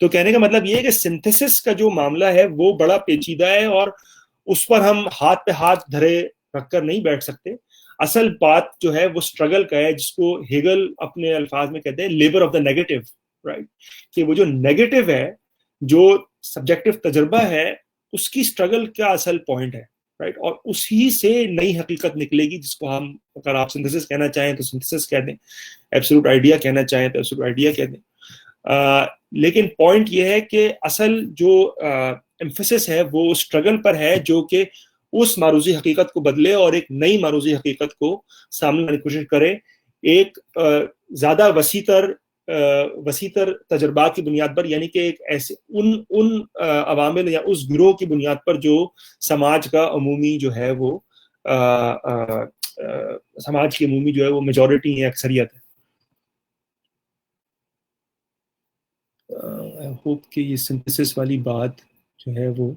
تو کہنے کا مطلب یہ ہے کہ سنتھسس کا جو معاملہ ہے وہ بڑا پیچیدہ ہے اور اس پر ہم ہاتھ پہ ہاتھ دھرے رکھ کر نہیں بیٹھ سکتے. اصل بات جو ہے وہ اسٹرگل کا ہے, جس کو ہیگل اپنے الفاظ میں کہتے ہیں labour of the negative, right, کہ وہ جو نیگیٹو ہے, جو سبجیکٹو تجربہ ہے, اس کی اسٹرگل کیا اصل پوائنٹ ہے, رائٹ, اور اسی سے نئی حقیقت نکلے گی, جس کو ہم اگر آپ سنتھسس کہنا چاہیں تو سنتھسس کہہ دیں, ایبسولوٹ آئیڈیا کہنا چاہیں تو ایبسولوٹ آئیڈیا کہہ دیں. لیکن پوائنٹ یہ ہے کہ اصل جو ایمفیسس ہے وہ اسٹرگل پر ہے, جو کہ اس معروضی حقیقت کو بدلے اور ایک نئی معروضی حقیقت کو سامنے لانے کی کوشش کرے, ایک زیادہ وسیع تر تجربات کی بنیاد پر, یعنی کہ ایک ایسے ان عوامل یا اس گروہ کی بنیاد پر جو سماج کا عمومی جو ہے وہ سماج کی عمومی جو ہے وہ میجورٹی ہے, اکثریت ہے. I hope کہ یہ سنتھسس والی بات جو ہے وہ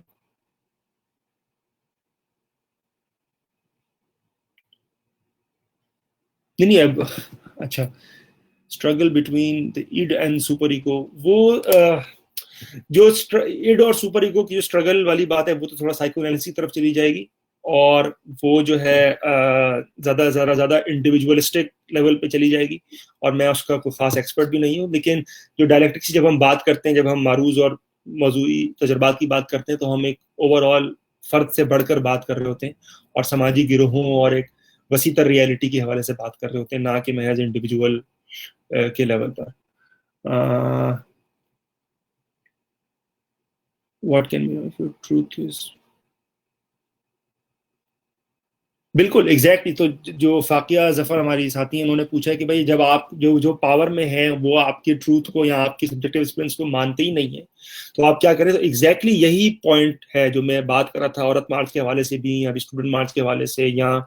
نہیں اب اچھا, struggle between the id and superego, وہ جو ایڈ اور سپر ایگو کی جو اسٹرگل والی بات ہے وہ تو تھوڑا سائیکو انالیسس کی طرف چلی جائے گی, اور وہ جو ہے زیادہ انڈیویجولسٹک لیول پہ چلی جائے گی, اور میں اس کا کوئی خاص ایکسپرٹ بھی نہیں ہوں. لیکن جو ڈائلیکٹکس کی جب ہم بات کرتے ہیں, جب ہم معروض اور موضوعی تجربات کی بات کرتے ہیں, تو ہم ایک اوور آل فرد سے بڑھ کر بات کر رہے ہوتے ہیں, اور سماجی گروہوں اور ایک وسیع تر ریالٹی کے حوالے سے بات کر رہے ہوتے ہیں, نہ کہ محض انڈیویجول کے level per. What can be if your truth is بالکل ایگزیکٹلی. تو جو فاقیہ ظفر ہماری ساتھی ہیں, انہوں نے پوچھا ہے کہ بھائی جب آپ جو پاور میں ہیں وہ آپ کی ٹروتھ کو یا آپ کی سبجیکٹیو ایکسپیرینس کو مانتے ہی نہیں ہیں, تو آپ کیا کریں. تو ایگزیکٹلی یہی پوائنٹ ہے جو میں بات کر رہا تھا عورت مارچ کے حوالے سے بھی, یا اسٹوڈنٹ مارچ کے حوالے سے, یا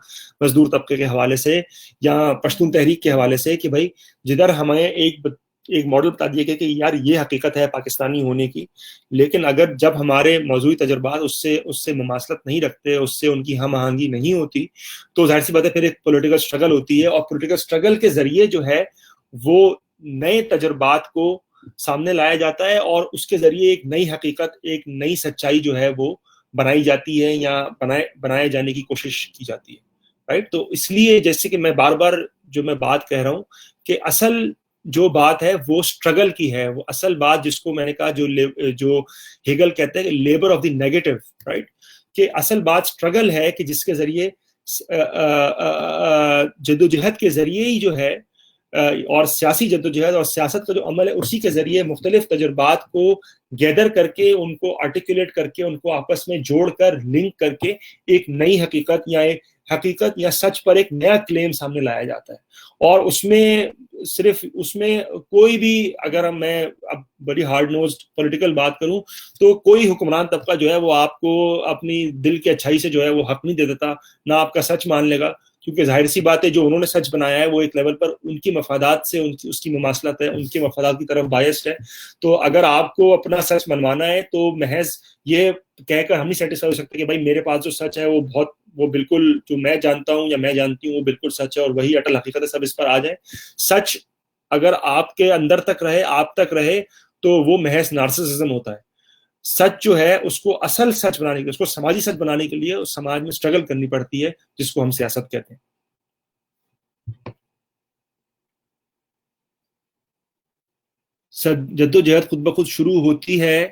مزدور طبقے کے حوالے سے, یا پشتون تحریک کے حوالے سے, کہ بھائی جدھر ہمیں ایک ماڈل بتا دیا گیا کہ یار یہ حقیقت ہے پاکستانی ہونے کی, لیکن اگر جب ہمارے موضوعی تجربات اس سے مماثلت نہیں رکھتے, اس سے ان کی ہم آہنگی نہیں ہوتی, تو ظاہر سی بات ہے پھر ایک پولیٹیکل اسٹرگل ہوتی ہے, اور پولیٹیکل اسٹرگل کے ذریعے جو ہے وہ نئے تجربات کو سامنے لایا جاتا ہے, اور اس کے ذریعے ایک نئی حقیقت, ایک نئی سچائی جو ہے وہ بنائی جاتی ہے, یا بنائے جانے کی کوشش کی جاتی ہے, رائٹ. تو اس لیے جیسے کہ میں بار بار جو میں بات کہہ رہا ہوں کہ اصل جو بات ہے وہ اسٹرگل کی ہے, وہ اصل بات جس کو میں نے کہا جو ہیگل کہتے ہیں labour of the negative, right, کہ اصل بات اسٹرگل ہے کہ جس کے ذریعے جدوجہد کے ذریعے ہی جو ہے, اور سیاسی جدوجہد اور سیاست کا جو عمل ہے اسی کے ذریعے مختلف تجربات کو گیدر کر کے, ان کو آرٹیکولیٹ کر کے, ان کو آپس میں جوڑ کر لنک کر کے ایک نئی حقیقت یا ایک حقیقت یا سچ پر ایک نیا کلیم سامنے لایا جاتا ہے. اور اس میں کوئی بھی, اگر میں اب بڑی ہارڈ نوزڈ پولیٹیکل بات کروں, تو کوئی حکمران طبقہ جو ہے وہ آپ کو اپنی دل کی اچھائی سے جو ہے وہ حق نہیں دے دیتا, نہ آپ کا سچ مان لے گا, کیونکہ ظاہر سی بات ہے جو انہوں نے سچ بنایا ہے وہ ایک لیول پر ان کی مفادات سے اس کی مماثلت ہے, ان کے مفادات کی طرف بائسڈ ہے. تو اگر آپ کو اپنا سچ منوانا ہے تو محض یہ کہہ کر ہم نہیں سیٹسفائی ہو سکتے کہ بھائی میرے پاس جو سچ ہے وہ بالکل جو میں جانتا ہوں یا میں جانتی ہوں وہ بالکل سچ ہے اور وہی اٹل حقیقت ہے, سب اس پر آ جائیں. سچ اگر آپ کے اندر تک رہے, آپ تک رہے, تو وہ محض نارسسزم ہوتا ہے. سچ جو ہے اس کو اصل سچ بنانے کے لیے, اس کو سماجی سچ بنانے کے لیے اس سماج میں اسٹرگل کرنی پڑتی ہے, جس کو ہم سیاست کہتے ہیں. جدوجہد خود بخود شروع ہوتی ہے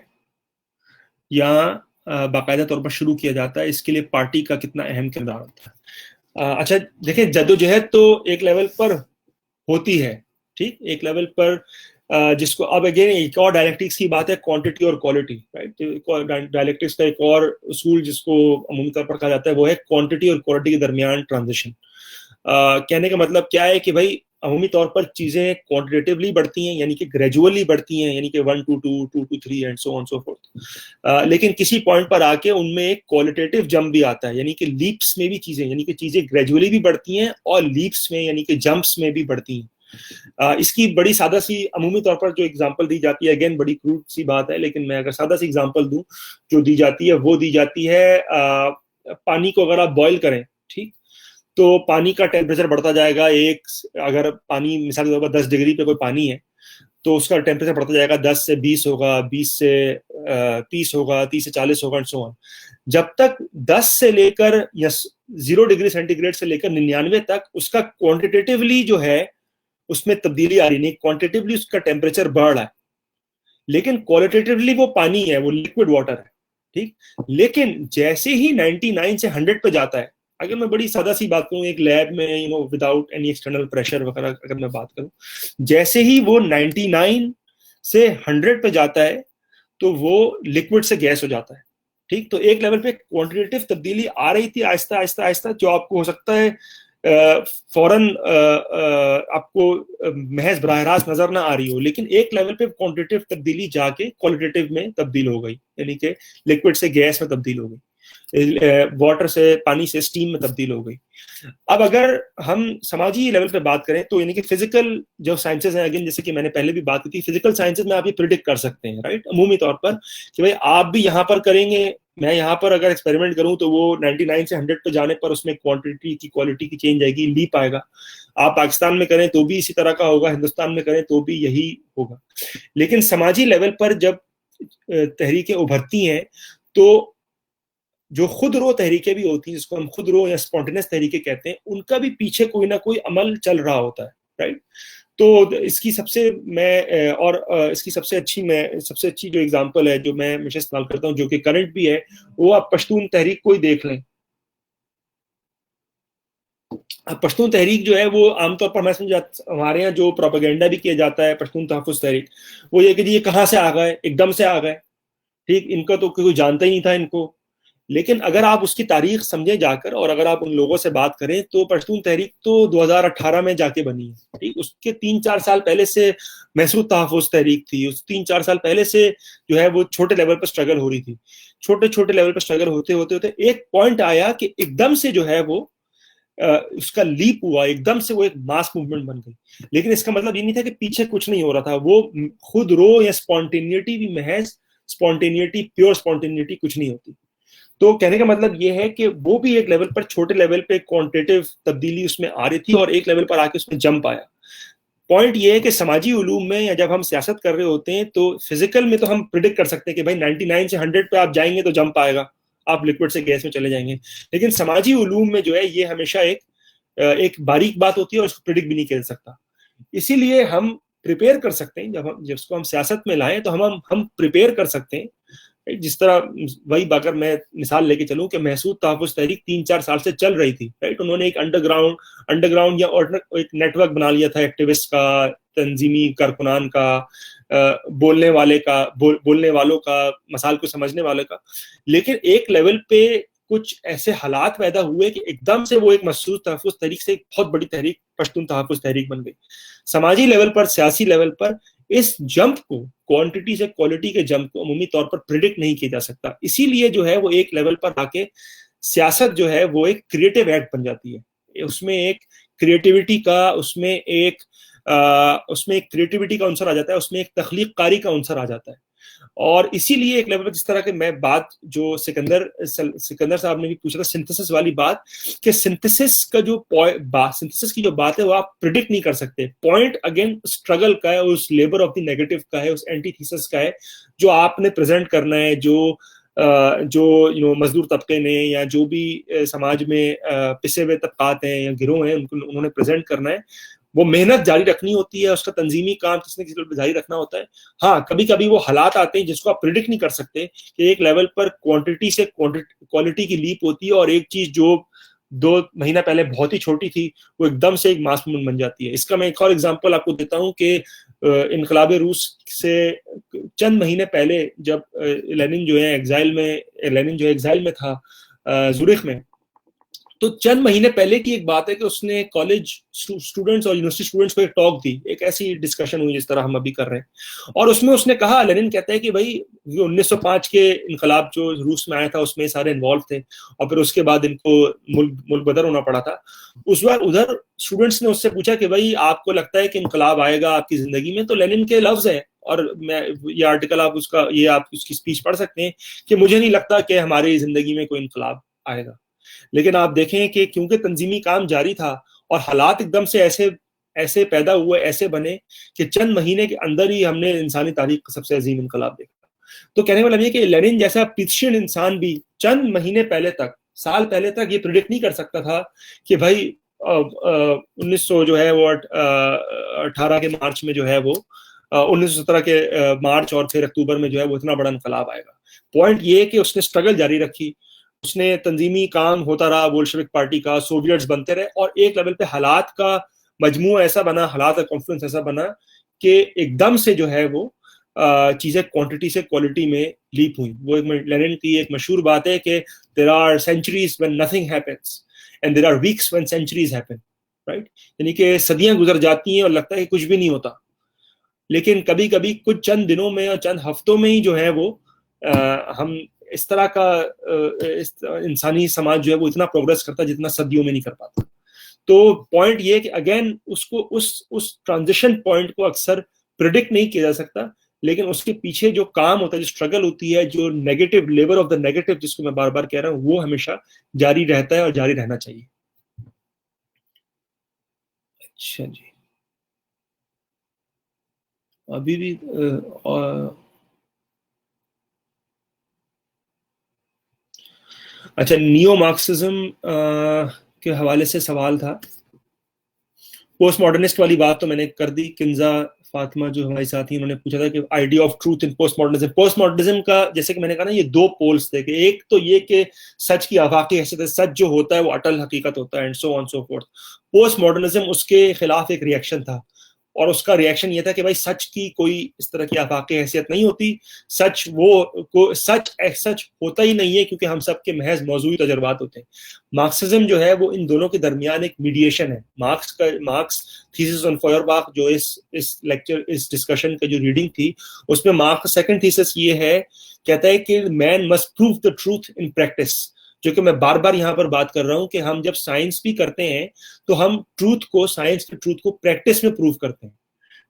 یا باقاعدہ طور پر شروع کیا جاتا ہے, اس کے لیے پارٹی کا کتنا اہم کردار ہوتا ہے. اچھا دیکھیں, جدوجہد تو ایک لیول پر ہوتی ہے, ٹھیک, ایک لیول پر جس کو اب اگین ایک اور ڈائلیکٹکس کی بات ہے, کوانٹٹی اور کوالٹی, رائٹ. ڈائلیکٹکس کا ایک اور اصول جس کو عمومی طور پر کہا جاتا ہے وہ ہے کوانٹٹی اور کوالٹی کے درمیان ٹرانزیشن. کہنے کا مطلب کیا ہے کہ بھائی عمومی طور پر چیزیں کوانٹیٹیولی بڑھتی ہیں, یعنی کہ گریجولی بڑھتی ہیں, یعنی کہ 1 to 2, 2 to 3 and so on so fourth. لیکن کسی پوائنٹ پر آ کے ان میں ایک کوالٹیٹیو جمپ بھی آتا ہے, یعنی کہ لیپس میں بھی چیزیں, یعنی کہ چیزیں گریجولی بھی بڑھتی ہیں اور لیپس میں یعنی کہ جمپس میں بھی بڑھتی ہیں. اس کی بڑی سادہ سی عمومی طور پر جو اگزامپل دی جاتی ہے, اگین بڑی کروڈ سی بات ہے, لیکن میں اگر سادہ سی اگزامپل دوں جو دی جاتی ہے وہ دی جاتی ہے پانی کو اگر آپ بوائل کریں, ٹھیک, تو پانی کا ٹیمپریچر بڑھتا جائے گا. اگر پانی مثال کے طور پر 10 ڈگری پہ کوئی پانی ہے تو اس کا ٹیمپریچر بڑھتا جائے گا, 10 سے 20 ہوگا, 20 سے 30 ہوگا, 30 سے 40 ہوگا اینڈ سو آن. جب تک 10 سے لے کر یا 0 ڈگری سینٹی گریڈ سے لے کر 99 تک اس کا کوانٹیٹیولی جو ہے اس میں تبدیلی آ رہی نہیں, کوانٹیٹیولی اس کا ٹیمپریچر بڑھ رہا ہے, لیکن کوالٹیٹیولی وہ پانی ہے, وہ لیکوڈ واٹر ہے, ٹھیک. لیکن جیسے ہی 99 سے 100 پہ جاتا ہے, اگر میں بڑی سادہ سی بات کروں, ایک لیب میں وداؤٹ اینی ایکسٹرنل پریشر وغیرہ اگر میں بات کروں, جیسے ہی وہ 99 سے 100 پہ جاتا ہے تو وہ لکوڈ سے گیس ہو جاتا ہے, ٹھیک. تو ایک لیول پہ کوانٹیٹیو تبدیلی آ رہی تھی آہستہ آہستہ آہستہ, جو آپ کو ہو سکتا ہے فوراً آپ کو محض براہ راست نظر نہ آ رہی ہو, لیکن ایک لیول پہ کوانٹیٹیو تبدیلی جا کے کوالٹیٹیو میں تبدیل ہو گئی, یعنی کہ لکوڈ سے گیس میں تبدیل ہو گئی, واٹر سے پانی سے اسٹیم میں تبدیل ہو گئی. اب اگر ہم سماجی لیول پہ بات کریں تو یعنی کہ فزیکل جو سائنسز ہیں, اگین جیسے کہ میں نے پہلے بھی بات کی تھی, فزیکل سائنسز میں آپ یہ پریڈکٹ کر سکتے ہیں, رائٹ, عمومی طور پر کہ بھائی آپ بھی یہاں پر کریں گے, میں یہاں پر اگر ایکسپیریمنٹ کروں تو وہ 99 سے 100 پہ جانے پر اس میں کوانٹٹی کی کوالٹی کی چینج آئے گی, لیپ آئے گا. آپ پاکستان میں کریں تو بھی اسی طرح کا ہوگا, ہندوستان میں کریں تو بھی یہی ہوگا. لیکن سماجی لیول پر جب تحریکیں ابھرتی ہیں تو جو خود رو تحریکیں بھی ہوتی ہیں, جس کو ہم خود رو یا اسپونٹینس تحریکیں کہتے ہیں, ان کا بھی پیچھے کوئی نہ کوئی عمل چل رہا ہوتا ہے, رائٹ. تو اس کی سب سے میں اور اس کی سب سے اچھی جو اگزامپل ہے جو میں ہمیشہ استعمال کرتا ہوں, جو کہ کرنٹ بھی ہے, وہ آپ پشتون تحریک کو ہی دیکھ لیں. پشتون تحریک جو ہے وہ عام طور پر میں سمجھا ہمارے یہاں جو پروپیگنڈا بھی کیا جاتا ہے پشتون تحفظ تحریک, وہ یہ کہ جی یہ کہاں سے آ گئے, ایک دم سے آ گئے, ٹھیک, ان کا تو کوئی جانتا ہی نہیں تھا ان کو. لیکن اگر آپ اس کی تاریخ سمجھیں جا کر, اور اگر آپ ان لوگوں سے بات کریں, تو پشتون تحریک تو 2018 میں جا کے بنی ہے, ٹھیک. اس کے 3-4 سال پہلے سے محسود تحفظ تحریک تھی, اس 3-4 سال پہلے سے جو ہے وہ چھوٹے لیول پر اسٹرگل ہو رہی تھی. چھوٹے لیول پر اسٹرگل ہوتے ہوتے ایک پوائنٹ آیا کہ ایک دم سے جو ہے وہ اس کا لیپ ہوا, ایک دم سے وہ ایک ماس موومنٹ بن گئی. لیکن اس کا مطلب یہ نہیں تھا کہ پیچھے کچھ نہیں ہو رہا تھا, وہ خود رو یا اسپونٹینیٹی بھی, محض اسپونٹینیٹی, پیور اسپونٹینیٹی کچھ نہیں ہوتی. تو کہنے کا مطلب یہ ہے کہ وہ بھی ایک لیول پر, چھوٹے لیول پہ کوانٹیٹیو تبدیلی اس میں آ رہی تھی, اور ایک لیول پر آ کے اس میں جمپ آیا. پوائنٹ یہ ہے کہ سماجی علوم میں یا جب ہم سیاست کر رہے ہوتے ہیں تو فزیکل میں تو ہم پریڈکٹ کر سکتے ہیں کہ بھائی 99 سے 100 پہ آپ جائیں گے تو جمپ آئے گا, آپ لکوڈ سے گیس میں چلے جائیں گے. لیکن سماجی علوم میں جو ہے یہ ہمیشہ ایک باریک بات ہوتی ہے, اور اس کو پریڈکٹ بھی نہیں کر سکتا. اسی لیے ہم پریپیئر کر سکتے ہیں, جب اس کو ہم سیاست میں لائیں تو ہم پریپیئر کر سکتے ہیں. جس طرح وہی اگر میں مثال لے کے چلوں کہ محسود تحفظ تحریک 3-4 سال سے چل رہی تھی, رائٹ. انہوں نے ایک انڈر گراؤنڈ یا ایک نیٹ ورک بنا لیا تھا, ایکٹیوسٹ کا, تنظیمی کارکنان کا, بولنے والوں کا, مسائل کو سمجھنے والے کا. لیکن ایک لیول پہ کچھ ایسے حالات پیدا ہوئے کہ ایک دم سے وہ ایک محسوس تحفظ تحریک سے ایک بہت بڑی تحریک پشتون تحفظ تحریک بن گئی. سماجی لیول پر, سیاسی لیول پر اس جمپ کو, کوانٹٹی سے کوالٹی کے جمپ کو عمومی طور پر پریڈکٹ نہیں کیا جا سکتا. اسی لیے جو ہے وہ ایک لیول پر آ کے سیاست جو ہے وہ ایک کریٹو ایکٹ بن جاتی ہے. اس میں ایک کریٹیوٹی کا, اس میں ایک کریٹیوٹی کا عنصر آ جاتا ہے, اس میں ایک تخلیق کاری کا عنصر آ جاتا ہے. اور اسی لیے ایک لیول پر, جس طرح کہ میں بات جو سکندر صاحب نے بھی پوچھا تھا سنتھسس والی بات, کہ سنتھسس کی جو بات ہے وہ آپ پریڈکٹ نہیں کر سکتے. پوائنٹ اگین اسٹرگل کا ہے, اس لیبر آف دی نیگیٹو کا ہے, اس اینٹی تھیسس کا ہے, جو آپ نے پریزنٹ کرنا ہے, جو مزدور طبقے نے یا جو بھی سماج میں پسے ہوئے طبقات ہیں یا گروہ ہیں انہوں نے پریزنٹ کرنا ہے. وہ محنت جاری رکھنی ہوتی ہے, اس کا تنظیمی کام کسی نہ کسی لیول پہ جاری رکھنا ہوتا ہے. ہاں, کبھی کبھی وہ حالات آتے ہیں جس کو آپ پریڈکٹ نہیں کر سکتے, کہ ایک لیول پر کوانٹٹی سے کوالٹی کی لیپ ہوتی ہے, اور ایک چیز جو 2 مہینہ پہلے بہت ہی چھوٹی تھی وہ ایک دم سے ایک ماس موومنٹ بن جاتی ہے. اس کا میں ایک اور ایگزامپل آپ کو دیتا ہوں کہ انقلاب روس سے چند مہینے پہلے جب لینن جو ہے ایگزائل میں تھا زورخ میں, تو چند مہینے پہلے کی ایک بات ہے کہ اس نے کالج اسٹوڈنٹس اور یونیورسٹی اسٹوڈنٹس کو ایک ٹاک دی, ایک ایسی ڈسکشن ہوئی جس طرح ہم ابھی کر رہے ہیں. اور اس میں اس نے کہا, لینن کہتا ہے کہ بھائی 1905 کے انقلاب جو روس میں آیا تھا اس میں سارے انوالو تھے, اور پھر اس کے بعد ان کو ملک بدر ہونا پڑا تھا. اس وقت ادھر اسٹوڈنٹس نے اس سے پوچھا کہ بھائی آپ کو لگتا ہے کہ انقلاب آئے گا آپ کی زندگی میں؟ تو لینن کے لفظ ہیں, اور میں یہ آرٹیکل آپ اس کی اسپیچ پڑھ سکتے ہیں, کہ مجھے نہیں لگتا کہ ہماری زندگی میں کوئی انقلاب آئے گا. لیکن آپ دیکھیں کہ کیونکہ تنظیمی کام جاری تھا اور حالات ایک دم سے ایسے ایسے پیدا ہوئے, ایسے بنے کہ چند مہینے کے اندر ہی ہم نے انسانی تاریخ کا سب سے عظیم انقلاب دیکھا. تو کہنے والا یہ کہ لینن جیسا پیشن انسان بھی چند مہینے پہلے تک, سال پہلے تک یہ پریڈکٹ نہیں کر سکتا تھا کہ بھائی 1900 جو ہے وہ 18 کے مارچ میں جو ہے وہ 1917 کے مارچ اور پھر اکتوبر میں جو ہے وہ اتنا بڑا انقلاب آئے گا. پوائنٹ یہ کہ اس نے اسٹرگل جاری رکھی, اس نے تنظیمی کام ہوتا رہا بولشوک پارٹی کا, سوویٹس بنتے رہے, اور ایک لیول پہ حالات کا مجموعہ ایسا بنا, حالات کا کانفلوئنس ایسا بنا کہ ایک دم سے جو ہے وہ چیزیں کوانٹٹی سے کوالٹی میں لیپ ہوئی. وہ لینن کی ایک مشہور بات ہے کہ there are centuries when nothing happens and there are weeks when centuries happen, right? یعنی کہ صدیاں گزر جاتی ہیں اور لگتا ہے کہ کچھ بھی نہیں ہوتا, لیکن کبھی کبھی کچھ چند دنوں میں اور چند ہفتوں میں ہی جو ہے وہ ہم اس طرح کا انسانی سماج جو ہے وہ اتنا پروگرس کرتا ہے جتنا صدیوں میں نہیں کر پاتا. تو پوائنٹ یہ کہ اگین اس کو اس ٹرانزیشن پوائنٹ کو اکثر پریڈکٹ نہیں کیا جا سکتا, لیکن اس کے پیچھے جو کام ہوتا ہے, جو اسٹرگل ہوتی ہے, جو negative lever of the negative جس کو میں بار بار کہہ رہا ہوں, وہ ہمیشہ جاری رہتا ہے اور جاری رہنا چاہیے. اچھا جی, ابھی بھی اچھا نیو مارکسزم کے حوالے سے سوال تھا. پوسٹ ماڈرنسٹ والی بات تو میں نے کر دی. کنزا فاطمہ جو ہماری ساتھی انہوں نے پوچھا تھا کہ idea of truth in post modernism. Post modernism کا جیسے کہ میں نے کہا نا, یہ دو پولز تھے کہ ایک تو یہ کہ سچ کی آفاقی حیثیت ہے, سچ جو ہوتا ہے وہ اٹل حقیقت ہوتا ہے, and so on so forth. Post modernism اس کے خلاف ایک ریئیکشن تھا, اور اس کا ریئیکشن یہ تھا کہ بھائی سچ کی کوئی اس طرح کی آفاقی حیثیت نہیں ہوتی, سچ ہوتا ہی نہیں ہے کیونکہ ہم سب کے محض موضوعی تجربات ہوتے ہیں. مارکسزم جو ہے وہ ان دونوں کے درمیان ایک میڈیشن ہے. مارکس تھیسس آن فوئرباخ جو اس لیکچر اس ڈسکشن کا جو ریڈنگ تھی, اس میں مارکس سیکنڈ تھیسس یہ ہے, کہتا ہے کہ man must prove the truth in practice, جو کہ میں بار بار یہاں پر بات کر رہا ہوں کہ ہم جب سائنس بھی کرتے ہیں تو ہم سائنس کے ٹروتھ کو پریکٹس میں پروو کرتے ہیں.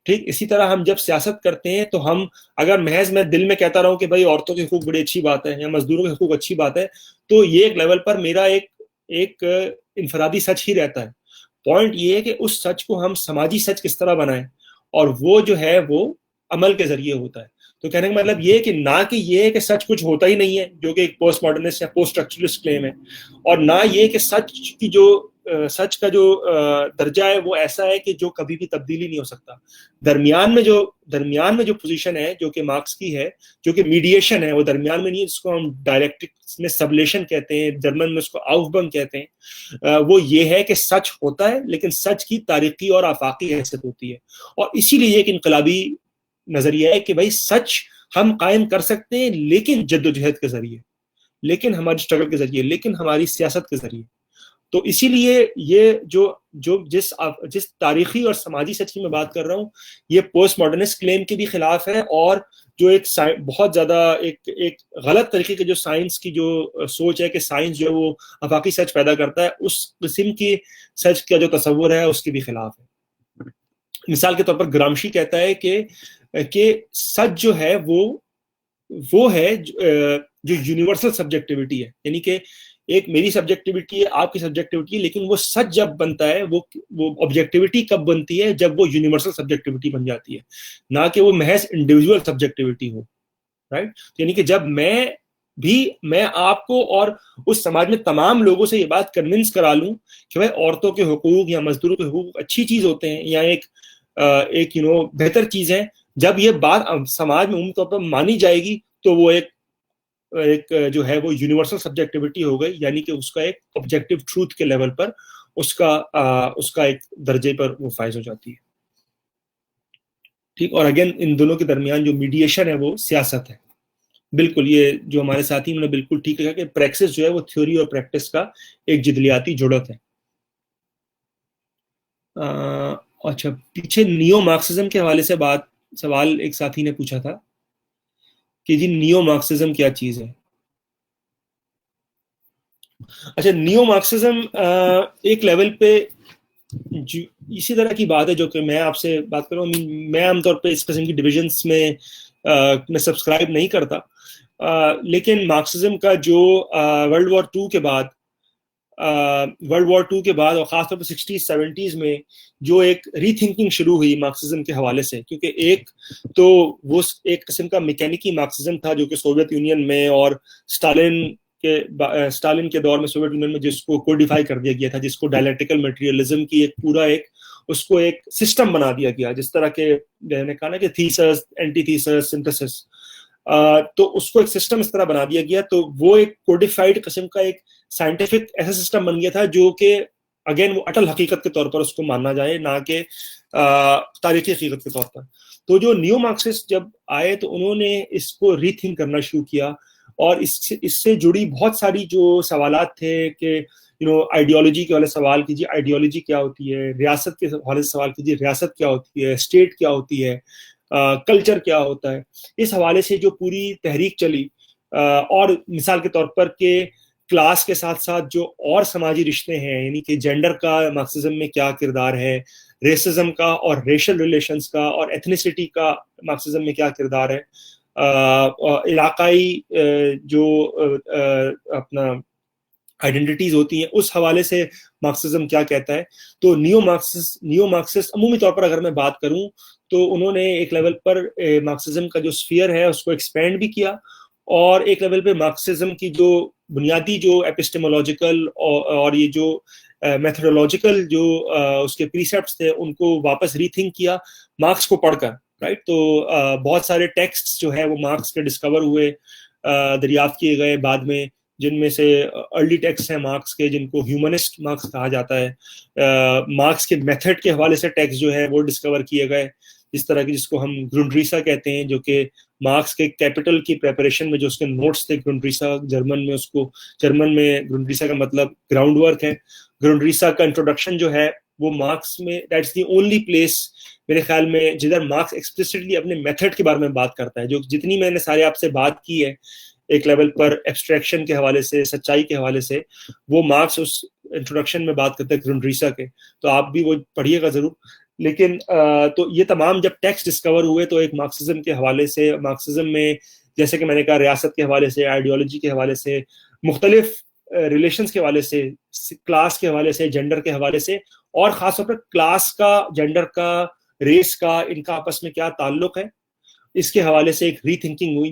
ٹھیک اسی طرح ہم جب سیاست کرتے ہیں تو ہم اگر محض میں دل میں کہتا رہوں کہ بھائی عورتوں کے حقوق بڑی اچھی بات ہے یا مزدوروں کے حقوق اچھی بات ہے, تو یہ ایک لیول پر میرا ایک انفرادی سچ ہی رہتا ہے. پوائنٹ یہ ہے کہ اس سچ کو ہم سماجی سچ کس طرح بنائیں, اور وہ جو ہے وہ عمل کے ذریعے ہوتا ہے. تو کہنے کا مطلب یہ کہ نہ کہ یہ کہ سچ کچھ ہوتا ہی نہیں ہے جو کہ ایک پوسٹ ماڈرنسٹ یا پوسٹ اسٹرکچرلسٹ کلیم ہے, اور نہ یہ کہ سچ کا جو درجہ ہے وہ ایسا ہے کہ جو کبھی بھی تبدیلی نہیں ہو سکتا. درمیان میں جو پوزیشن ہے جو کہ مارکس کی ہے, جو کہ میڈیشن ہے, وہ درمیان میں نہیں ہے, جس کو ہم ڈائلیکٹکس میں سبلیشن کہتے ہیں, جرمن میں اس کو آؤفبنگ کہتے ہیں. وہ یہ ہے کہ سچ ہوتا ہے لیکن سچ کی تاریخی اور آفاقی حیثیت ہوتی ہے, اور اسی لیے ایک انقلابی نظریہ ہے کہ بھائی سچ ہم قائم کر سکتے ہیں لیکن جدوجہد کے ذریعے, لیکن ہماری اسٹرگل کے ذریعے, لیکن ہماری سیاست کے ذریعے. تو اسی لیے یہ جو جس تاریخی اور سماجی سچ کی میں بات کر رہا ہوں, یہ پوسٹ ماڈرنسٹ کلیم کے بھی خلاف ہے, اور جو ایک بہت زیادہ ایک غلط طریقے کے جو سائنس کی جو سوچ ہے کہ سائنس جو ہے وہ آفاقی سچ پیدا کرتا ہے, اس قسم کی سچ کا جو تصور ہے اس کے بھی خلاف ہے. مثال کے طور پر گرامشی کہتا ہے کہ سچ جو ہے وہ ہے جو یونیورسل سبجیکٹیوٹی ہے, یعنی کہ ایک میری سبجیکٹیوٹی ہے, آپ کی سبجیکٹیوٹی ہے, لیکن وہ سچ جب بنتا ہے وہ آبجیکٹیوٹی کب بنتی ہے, جب وہ یونیورسل سبجیکٹیوٹی بن جاتی ہے, نہ کہ وہ محض انڈیویجول سبجیکٹیوٹی ہو, رائٹ. یعنی کہ جب میں آپ کو اور اس سماج میں تمام لوگوں سے یہ بات کنونس کرا لوں کہ بھائی عورتوں کے حقوق یا مزدوروں کے حقوق اچھی چیز ہوتے ہیں یا ایک بہتر چیز ہے, جب یہ بات سماج میں عمومی طور پر مانی جائے گی تو وہ ایک جو ہے وہ یونیورسل سبجیکٹیوٹی ہو گئی, یعنی کہ اس کا ایک آبجیکٹیو ٹروتھ کے لیول پر اس کا ایک درجے پر وہ فائز ہو جاتی ہے. ٹھیک, اور اگین ان دونوں کے درمیان جو میڈیشن ہے وہ سیاست ہے. بالکل, یہ جو ہمارے ساتھی انہوں نے بالکل ٹھیک کہا کہ پریکسس جو ہے وہ تھیوری اور پریکٹس کا ایک جدلیاتی جڑت ہے. اچھا, پیچھے نیو مارکسزم کے حوالے سے سوال ایک ساتھی نے پوچھا تھا کہ جی نیو مارکسزم کیا چیز ہے. اچھا, نیو مارکسزم ایک لیول پہ اسی طرح کی بات ہے جو کہ میں آپ سے بات کر رہا ہوں. میں عام طور پہ اس قسم کی ڈویژنس میں سبسکرائب نہیں کرتا, لیکن مارکسزم کا جو ورلڈ وار 2 کے بعد ورلڈ وار 2 کے بعد اور خاص طور پہ 60s 70s میں جو ایک ری تھنکنگ شروع ہوئی مارکسزم کے حوالے سے, کیونکہ ایک تو وہ ایک قسم کا میکینکی مارکسزم تھا جو کہ سوویت یونین میں اور اسٹالن کے دور میں سوویت یونین میں جس کو کوڈیفائی کر دیا گیا تھا, جس کو ڈائلیکٹیکل مٹیریلزم کی ایک پورا ایک اس کو ایک سسٹم بنا دیا گیا, جس طرح کے میں نے کہا نا کہ تھیسس, اینٹی تھیسس, سنتھسس, تو اس کو ایک سسٹم اس طرح بنا دیا گیا. تو وہ ایک کوڈیفائڈ قسم کا ایک سائنٹیفک ایسا سسٹم بن گیا تھا جو کہ اگین وہ اٹل حقیقت کے طور پر اس کو ماننا جائے, نہ کہ تاریخی حقیقت کے طور پر. تو جو نیو مارکسسٹ جب آئے تو انہوں نے اس کو ری تھنک کرنا شروع کیا, اور اس سے جڑی بہت ساری جو سوالات تھے کہ آئیڈیالوجی کے حوالے سے سوال کیجیے ایڈیالوجی کیا ہوتی ہے, ریاست کے حوالے سے سوال کیجیے ریاست کیا ہوتی ہے, اسٹیٹ کیا ہوتی ہے, کلچر کیا ہوتا ہے. اس حوالے سے جو پوری تحریک چلی, اور مثال کے طور پر کہ کلاس کے ساتھ ساتھ جو اور سماجی رشتے ہیں, یعنی کہ جینڈر کا مارکسزم میں کیا کردار ہے, ریسزم کا اور ریشل ریلیشنز کا اور ایتھنیسٹی کا مارکسزم میں کیا کردار ہے, علاقائی جو اپنا آئیڈینٹیز ہوتی ہیں اس حوالے سے مارکسزم کیا کہتا ہے. تو نیو مارکسسٹ عمومی طور پر اگر میں بات کروں تو انہوں نے ایک لیول پر مارکسزم کا جو سفیر ہے اس کو ایکسپینڈ بھی کیا, اور ایک لیول پہ مارکسزم کی جو بنیادی جو ایپسٹیمولوجیکل اور یہ جو میتھڈولوجیکل جو اس کے پریسیپٹس تھے ان کو واپس ری تھنک کیا مارکس کو پڑھ کر, رائٹ. تو بہت سارے ٹیکسٹ جو ہے وہ مارکس کے ڈسکور ہوئے, دریافت کیے گئے بعد میں, جن میں سے ارلی ٹیکسٹ ہیں مارکس کے جن کو ہیومنسٹ مارکس کہا جاتا ہے. مارکس کے میتھڈ کے حوالے سے ٹیکسٹ جو ہے وہ ڈسکور کیے گئے, جس طرح کی جس کو ہم گرونڈریسا کہتے ہیں, جو کہ مارکس کے کیپٹل کی پریپریشن میں جو اس کے نوٹس تھے, گرونڈریسا جرمن میں گرونڈریسا کا مطلب گراؤنڈ ورک ہے. گرونڈریسا کا انٹروڈکشن جو ہے وہ مارکس میں دیٹس دی اونلی پلیس میرے خیال میں جدھر مارکس ایکسپلسٹلی اپنے میتھڈ کے بارے میں بات کرتا ہے. جو جتنی میں نے سارے آپ سے بات کی ہے ایک لیول پر ایبسٹریکشن کے حوالے سے, سچائی کے حوالے سے, وہ مارکس اس انٹروڈکشن میں بات کرتے ہیں گرونڈریسا کے, تو آپ بھی وہ پڑھیے گا ضرور. لیکن تو یہ تمام جب ٹیکسٹ ڈسکور ہوئے تو ایک مارکسزم کے حوالے سے, مارکسزم میں جیسے کہ میں نے کہا ریاست کے حوالے سے, آئیڈیالوجی کے حوالے سے, مختلف ریلیشنز کے حوالے سے, کلاس کے حوالے سے, جینڈر کے حوالے سے, اور خاص طور پر کلاس کا, جینڈر کا, ریس کا, ان کا آپس میں کیا تعلق ہے, اس کے حوالے سے ایک ری تھنکنگ ہوئی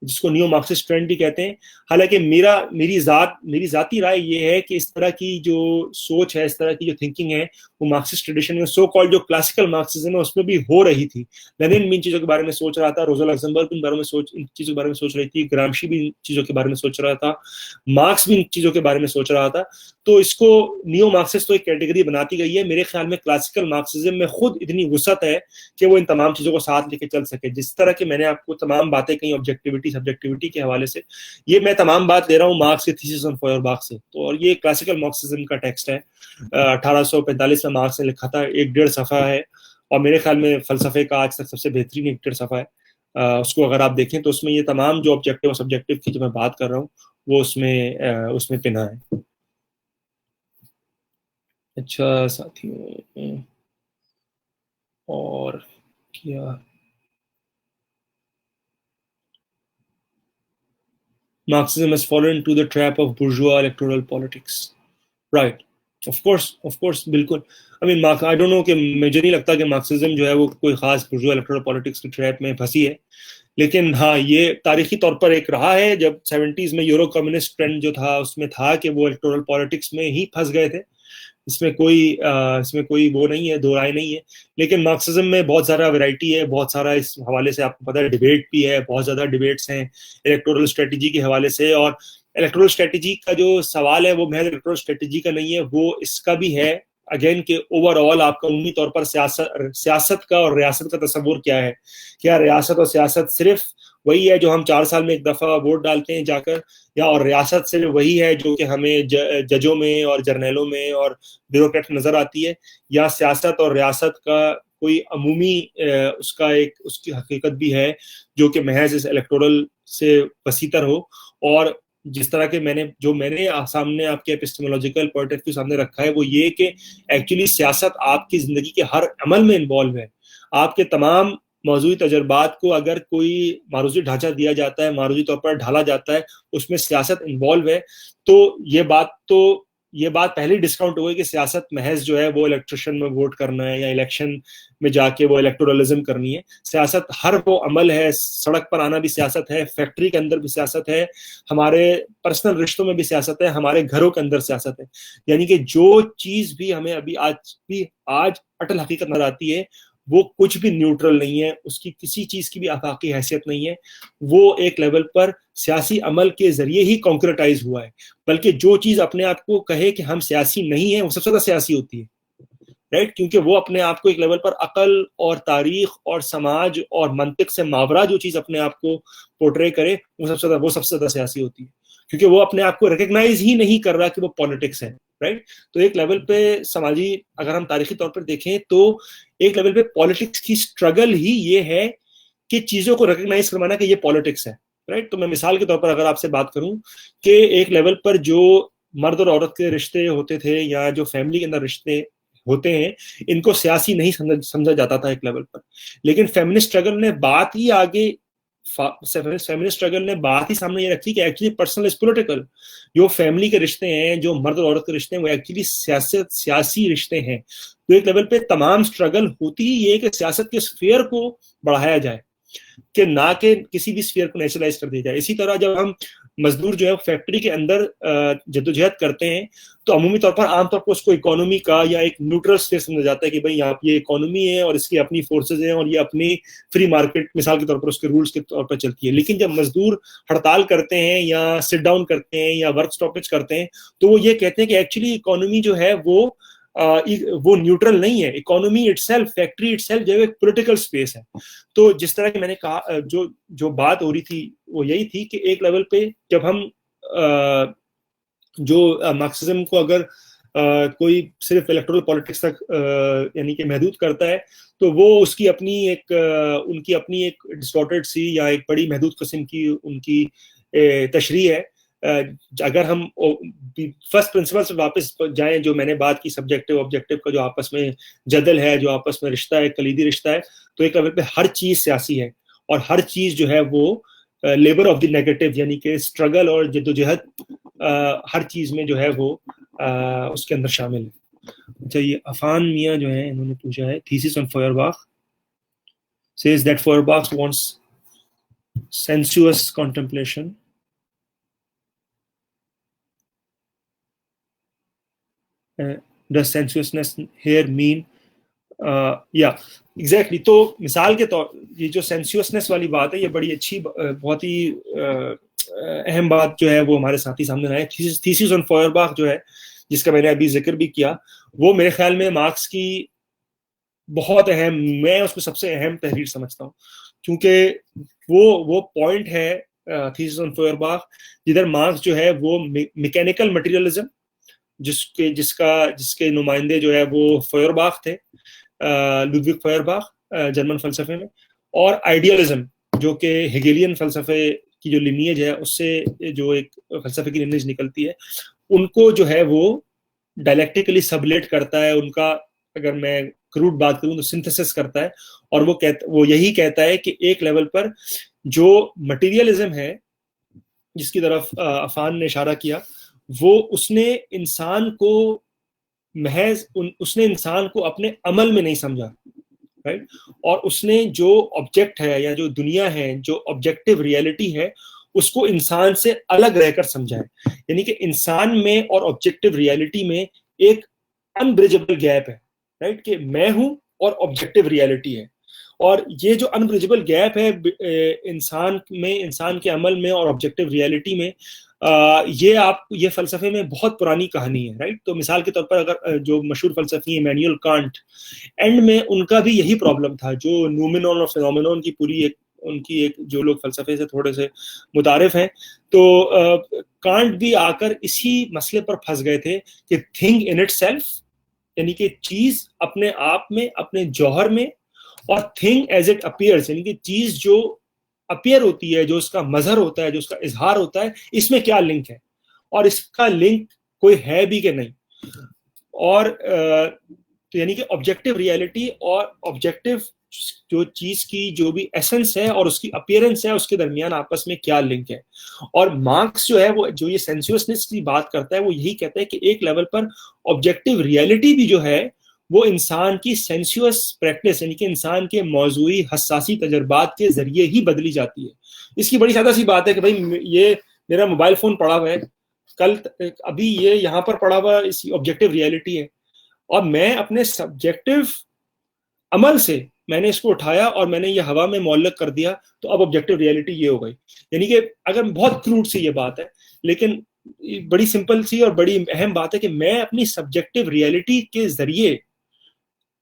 جس کو نیو مارکسسٹ ٹرینڈ بھی کہتے ہیں. حالانکہ میری ذاتی رائے یہ ہے کہ اس طرح کی جو سوچ ہے, اس طرح کی جو تھنکنگ ہے, وہ مارکسسٹ ٹریڈیشن میں سو کالڈ جو کلاسیکل مارکسزم ہے اس میں بھی ہو رہی تھی. لینن بھی ان چیزوں کے بارے میں سوچ رہا تھا, روزا لکزمبرگ بھی ان چیزوں کے بارے میں سوچ رہی تھی, گرامشی بھی ان چیزوں کے بارے میں سوچ رہا تھا, مارکس بھی ان چیزوں کے بارے میں سوچ رہا تھا. تو اس کو نیو مارکسسٹ تو ایک کیٹیگری بناتی گئی ہے. میرے خیال میں کلاسیکل مارکسزم میں خود اتنی وسعت ہے کہ وہ ان تمام چیزوں کو ساتھ لے کے چل سکے. جس طرح کہ میں نے آپ کو تمام باتیں کہیں آبجیکٹیوٹی سبجیکٹیوٹی کے حوالے سے, یہ میں تمام بات لے رہا ہوں مارکس کے تھیسس آن فوئرباخ سے. تو اور یہ کلاسیکل مارکسزم کا ٹیکسٹ ہے, 1845 میں مارکس نے لکھا تھا, 1.5 صفحہ ہے, اور میرے خیال میں فلسفے کا آج تک سب سے بہترین 1.5 صفحہ ہے. اس کو اگر آپ دیکھیں تو اس میں یہ تمام جو آبجیکٹیو اور سبجیکٹیو کی جو میں بات کر رہا ہوں وہ اس میں پنہا ہے. اچھا ساتھیوں, اور کیا Marxism has fallen into the trap of bourgeois electoral politics. Right. Of course, بالکل. I mean, I don't know کہ مجھے نہیں لگتا کہ مارکسزم جو ہے وہ کوئی خاص bourgeois electoral politics کی ٹریپ میں پھنسی ہے. لیکن ہاں یہ تاریخی طور پر ایک رہا ہے. جب 70s میں یورو کمیونسٹ ٹرینڈ جو تھا اس میں تھا کہ وہ electoral politics میں ہی پھنس گئے تھے. اس میں کوئی وہ نہیں ہے, دو رائے نہیں ہے. لیکن مارکسزم میں بہت سارا ویرائٹی ہے, بہت سارا اس حوالے سے آپ کو پتہ ہے ڈیبیٹ بھی ہے, بہت زیادہ ڈیبیٹس ہیں الیکٹورل اسٹریٹجی کے حوالے سے. اور الیکٹورل اسٹریٹجی کا جو سوال ہے وہ محض الیکٹورل اسٹریٹجی کا نہیں ہے, وہ اس کا بھی ہے اگین کہ اوور آل آپ کا عمومی طور پر سیاست کا اور ریاست کا تصور کیا ہے. کیا ریاست اور سیاست صرف وہی ہے جو ہم 4 سال میں ایک دفعہ ووٹ ڈالتے ہیں جا کر, یا اور ریاست سے وہی ہے جو کہ ہمیں ججوں میں اور جرنیلوں میں اور بیوروکریٹ نظر آتی ہے, یا سیاست اور ریاست کا کوئی عمومی اس کی حقیقت بھی ہے جو کہ محض اس الیکٹورل سے وسیع ہو. اور جس طرح کے میں نے سامنے آپ کے ایپسٹیمولوجیکل پوائنٹ آف ویو سامنے رکھا ہے وہ یہ کہ ایکچولی سیاست آپ کی زندگی کے ہر عمل میں انوالو ہے. آپ کے تمام موضوعی تجربات کو اگر کوئی معروضی ڈھانچہ دیا جاتا ہے, معروضی طور پر ڈھالا جاتا ہے, اس میں سیاست انوالو ہے, تو یہ بات پہلے ڈسکاؤنٹ ہو گئی کہ سیاست محض جو ہے وہ الیکٹریشن میں ووٹ کرنا ہے یا الیکشن میں جا کے وہ الیکٹورلزم کرنی ہے. سیاست ہر وہ عمل ہے, سڑک پر آنا بھی سیاست ہے, فیکٹری کے اندر بھی سیاست ہے, ہمارے پرسنل رشتوں میں بھی سیاست ہے, ہمارے گھروں کے اندر سیاست ہے. یعنی کہ جو چیز بھی ہمیں ابھی آج اٹل حقیقت نظر آتی ہے وہ کچھ بھی نیوٹرل نہیں ہے, اس کی کسی چیز کی بھی آفاقی حیثیت نہیں ہے, وہ ایک لیول پر سیاسی عمل کے ذریعے ہی کانکریٹائز ہوا ہے. بلکہ جو چیز اپنے آپ کو کہے کہ ہم سیاسی نہیں ہیں وہ سب سے زیادہ سیاسی ہوتی ہے, رائٹ, کیونکہ وہ اپنے آپ کو ایک لیول پر عقل اور تاریخ اور سماج اور منطق سے ماورا جو چیز اپنے آپ کو پورٹرے کرے وہ سب سے زیادہ سیاسی ہوتی ہے, کیونکہ وہ اپنے آپ کو ریکگنائز ہی نہیں کر رہا کہ وہ پالیٹکس ہے, رائٹ. تو ایک لیول پہ سماجی اگر ہم تاریخی طور پر دیکھیں تو ایک لیول پہ پالیٹکس کی اسٹرگل ہی یہ ہے کہ چیزوں کو ریکگنائز کروانا کہ یہ پالیٹکس ہے, رائٹ. تو میں مثال کے طور پر اگر آپ سے بات کروں کہ ایک لیول پر جو مرد اور عورت کے رشتے ہوتے تھے یا جو فیملی کے اندر رشتے ہوتے ہیں ان کو سیاسی نہیں سمجھا جاتا تھا ایک لیول پر, لیکن فیمنسٹ اسٹرگل نے بات ہی سامنے یہ رکھی کہ ایکچولی پرسنل از پولیٹیکل. جو فیملی کے رشتے ہیں, جو مرد اور عورت کے رشتے ہیں, وہ ایکچولی سیاسی رشتے ہیں. تو ایک لیول پہ تمام اسٹرگل ہوتی ہی یہ کہ سیاست کے اسفیئر کو بڑھایا جائے, کہ نہ کہ کسی بھی اسفیئر کو نیشنلائز کر دیا جائے. اسی طرح جب ہم مزدور جو ہے فیکٹری کے اندر جدوجہد کرتے ہیں تو عمومی طور پر عام طور پر اس کو اکانومی کا یا ایک نیوٹرل اسفیئر سمجھا جاتا ہے کہ بھائی یہاں یہ اکانومی ہے اور اس کی اپنی فورسز ہیں اور یہ اپنی فری مارکیٹ مثال کے طور پر اس کے رولز کے طور پر چلتی ہے. لیکن جب مزدور ہڑتال کرتے ہیں یا سٹ ڈاؤن کرتے ہیں یا ورک اسٹاپیج کرتے ہیں تو وہ یہ کہتے ہیں کہ ایکچولی اکانومی جو ہے وہ نیوٹرل نہیں ہے. Economy it self, factory it self جو ہے ایک پولیٹیکل اسپیس ہے. تو جس طرح کہ میں نے کہا جو بات ہو رہی تھی وہ یہی تھی کہ ایک لیول پہ جب ہم جو مارکسزم کو اگر کوئی صرف الیکٹورل پالیٹکس تک یعنی کہ محدود کرتا ہے تو وہ اس کی اپنی ان کی اپنی ایک ڈسٹارٹیڈ سی یا ایک بڑی محدود قسم کی ان کی تشریح ہے. اگر ہم فرسٹ پرنسپل سے واپس جائیں, جو میں نے بات کی سبجیکٹو آبجیکٹو کا جو آپس میں جدل ہے, جو آپس میں رشتہ ہے, کلیدی رشتہ ہے, تو ایک لیول پہ ہر چیز سیاسی ہے اور ہر چیز جو ہے وہ لیبر آف دی نیگیٹو یعنی کہ اسٹرگل اور جدوجہد ہر چیز میں جو ہے وہ اس کے اندر شامل ہے. اچھا, یہ عفان میاں جو ہیں انہوں نے پوچھا ہے thesis on Feuerbach says that Feuerbach wants sensuous contemplation. Does sensuousness here mean exactly. تو مثال کے طور یہ جو سینسیوسنس والی بات ہے یہ بڑی اچھی بہت ہی اہم بات جو ہے وہ ہمارے ساتھی سامنے آئے. تھیسس آن فوئرباخ جو ہے جس کا میں نے ابھی ذکر بھی کیا وہ میرے خیال میں مارکس کی بہت اہم, میں اس کو سب سے اہم تحریر سمجھتا ہوں کیونکہ وہ پوائنٹ ہے تھیسس آن فوئرباخ جدھر مارکس جو ہے وہ میکینیکل مٹیریلزم جس کے نمائندے جو ہے وہ فوئرباخ تھے, لودوگ فوئرباخ جرمن فلسفے میں, اور آئیڈیالزم جو کہ ہیگیلین فلسفے کی جو لینیج ہے اس سے جو ایک فلسفے کی لینیج نکلتی ہے, ان کو جو ہے وہ ڈائلیکٹیکلی سبلیٹ کرتا ہے. ان کا اگر میں کروڈ بات کروں تو سنتھسس کرتا ہے, اور وہ یہی کہتا ہے کہ ایک لیول پر جو مٹیریلزم ہے جس کی طرف عفان نے اشارہ کیا, وہ اس نے انسان کو اپنے عمل میں نہیں سمجھا, رائٹ, اور اس نے جو آبجیکٹ ہے یا جو دنیا ہے, جو آبجیکٹو ریئلٹی ہے, اس کو انسان سے الگ رہ کر سمجھا ہے. یعنی کہ انسان میں اور آبجیکٹو ریئلٹی میں ایک انبریجبل گیپ ہے, رائٹ, کہ میں ہوں اور آبجیکٹو ریئلٹی ہے. اور یہ جو انبریجبل گیپ ہے انسان کے عمل میں اور آبجیکٹو ریئلٹی میں, یہ فلسفے میں بہت پرانی کہانی ہے, رائٹ. تو مثال کے طور پر اگر جو مشہور فلسفی ہیں ایمینوئل کانٹ, اینڈ میں ان کا بھی یہی پرابلم تھا. جو نومینون اور فینومینون کی پوری ان کی ایک جو لوگ فلسفے سے تھوڑے سے متعارف ہیں, تو کانٹ بھی آ کر اسی مسئلے پر پھنس گئے تھے کہ تھنگ ان اٹ سیلف یعنی کہ چیز اپنے آپ میں, اپنے جوہر میں, اور تھنگ ایز اٹ اپیئرز یعنی کہ چیز جو اپیئر ہوتی ہے, جو اس کا مظہر ہوتا ہے, جو اس کا اظہار ہوتا ہے, اس میں کیا لنک ہے, اور اس کا لنک کوئی ہے بھی کہ نہیں. اور یعنی کہ آبجیکٹو ریئلٹی اور آبجیکٹو جو چیز کی جو بھی ایسنس ہے اور اس کی اپیرنس ہے اس کے درمیان آپس میں کیا لنک ہے. اور مارکس جو ہے وہ جو یہ سینسیوسنس کی بات کرتا ہے وہ یہی کہتا ہے کہ ایک لیول پر آبجیکٹیو ریئلٹی بھی جو ہے وہ انسان کی سینسیوس پریکٹس یعنی کہ انسان کے موضوعی حساسی تجربات کے ذریعے ہی بدلی جاتی ہے. اس کی بڑی سادہ سی بات ہے کہ بھائی یہ میرا موبائل فون پڑا ہوا ہے, کل ابھی یہ یہاں پر پڑا ہوا اس کی آبجیکٹیو ریئلٹی ہے, اور میں اپنے سبجیکٹیو عمل سے میں نے اس کو اٹھایا اور میں نے یہ ہوا میں معلق کر دیا, تو اب آبجیکٹیو ریئلٹی یہ ہو گئی. یعنی کہ اگر بہت کروڈ سی یہ بات ہے لیکن بڑی سمپل سی اور بڑی اہم بات ہے کہ میں اپنی سبجیکٹیو ریئلٹی کے ذریعے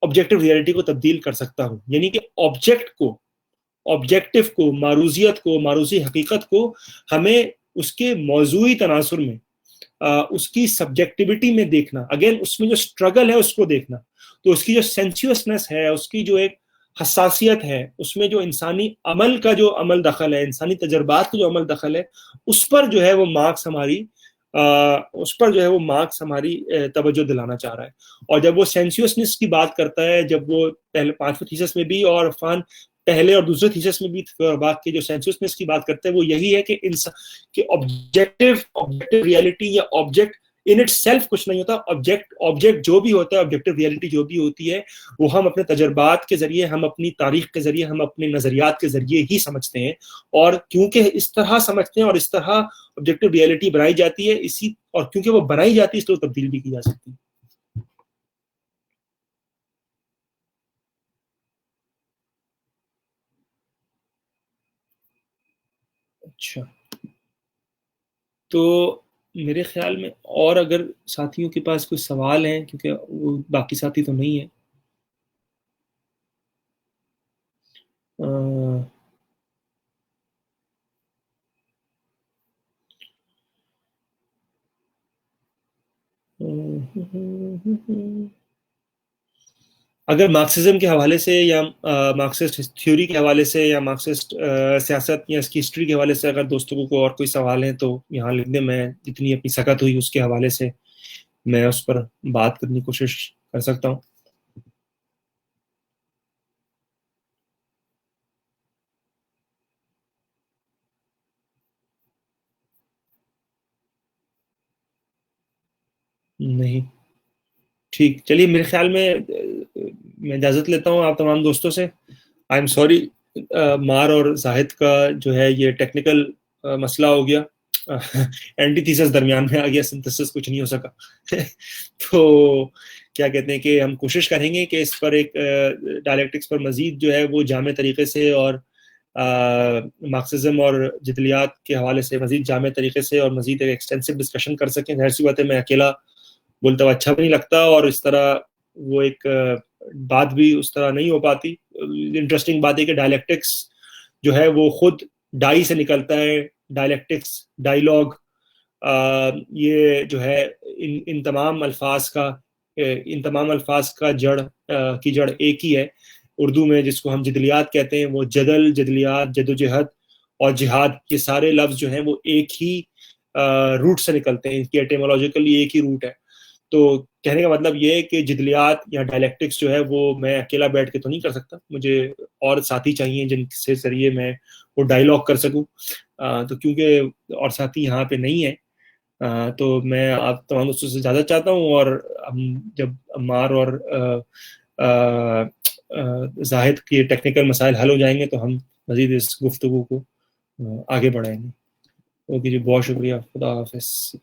آبجیکٹیو ریئلٹی کو تبدیل کر سکتا ہوں. یعنی کہ آبجیکٹ کو, آبجیکٹیو کو, معروضیت کو, معروضی حقیقت کو ہمیں اس کے موضوعی تناظر میں, اس کی سبجیکٹیوٹی میں دیکھنا, اگین اس میں جو اسٹرگل ہے اس کو دیکھنا, تو اس کی جو سینسیوسنس ہے, اس کی جو ایک حساسیت ہے, اس میں جو انسانی عمل کا جو عمل دخل ہے, انسانی تجربات کا جو عمل دخل ہے, اس پر جو ہے وہ مارکس ہماری توجہ دلانا چاہ رہا ہے. اور جب وہ سینسیوسنس کی بات کرتا ہے, جب وہ پہلے 5ویں تھیسس میں بھی اور عرفان پہلے اور دوسرے تھیسس میں بھی باق کی جو سینسیوسنس کی بات کرتے ہیں وہ یہی ہے کہ آبجیکٹیو ریئلٹی یا آبجیکٹ ان اٹ سیلف کچھ نہیں ہوتا. آبجیکٹ جو بھی ہوتا ہے, آبجیکٹیو ریئلٹی جو بھی ہوتی ہے, وہ ہم اپنے تجربات کے ذریعے, ہم اپنی تاریخ کے ذریعے, ہم اپنے نظریات کے ذریعے ہی سمجھتے ہیں. اور کیونکہ اس طرح سمجھتے ہیں اور اس طرح آبجیکٹیو ریئلٹی بنائی جاتی ہے, اور کیونکہ وہ بنائی جاتی ہے اس لیے تبدیل بھی کی جا سکتی ہے. اچھا, تو میرے خیال میں اور اگر ساتھیوں کے پاس کوئی سوال ہیں, کیونکہ وہ باقی ساتھی تو نہیں ہیں. اگر مارکسزم کے حوالے سے یا مارکسسٹ تھیوری کے حوالے سے یا مارکسسٹ سیاست یا اس کی ہسٹری کے حوالے سے اگر دوستوں کو اور کوئی سوال ہیں تو یہاں لکھ دیں. میں جتنی اپنی سکت ہوئی اس کے حوالے سے میں اس پر بات کرنے کی کوشش کر سکتا ہوں. نہیں, ٹھیک, چلیے میرے خیال میں اجازت لیتا ہوں آپ تمام دوستوں سے. آئی ایم سوری, مار اور زاہد کا جو ہے یہ ٹیکنیکل مسئلہ ہو گیا, اینٹی تھیسس درمیان میں آ گیا, سنتھسس کچھ نہیں ہو سکا. تو کیا کہتے ہیں کہ ہم کوشش کریں گے کہ اس پر ایک ڈائلیکٹکس پر مزید جو ہے وہ جامع طریقے سے اور مارکسزم اور جدلیات کے حوالے سے مزید جامع طریقے سے اور مزید ایک ایکسٹینسو ڈسکشن کر سکیں. ظاہر سی بات ہے میں اکیلا بولتا ہوا اچھا بھی نہیں لگتا, اور اس طرح وہ ایک بات بھی اس طرح نہیں ہو پاتی. انٹرسٹنگ بات ہے کہ ڈائلیکٹکس جو ہے وہ خود ڈائی سے نکلتا ہے. ڈائلیکٹکس, ڈائیلاگ, یہ جو ہے ان تمام الفاظ کا جڑ ایک ہی ہے. اردو میں جس کو ہم جدلیات کہتے ہیں, وہ جدل, جدلیات, جدوجہد اور جہاد, یہ سارے لفظ جو ہیں وہ ایک ہی روٹ سے نکلتے ہیں, ان کی ایٹیمولوجیکلی ایک ہی روٹ ہے. تو کہنے کا مطلب یہ ہے کہ جدلیات یا ڈائلیکٹکس جو ہے وہ میں اکیلا بیٹھ کے تو نہیں کر سکتا, مجھے اور ساتھی چاہیے جن سے ذریعے میں وہ ڈائیلاگ کر سکوں. تو کیونکہ اور ساتھی یہاں پہ نہیں ہیں, تو میں آپ تمام دوستوں سے اجازت چاہتا ہوں, اور ہم جب عمار اور زاہد کے ٹیکنیکل مسائل حل ہو جائیں گے تو ہم مزید اس گفتگو کو آگے بڑھائیں گے. اوکے جی, بہت شکریہ, خدا حافظ.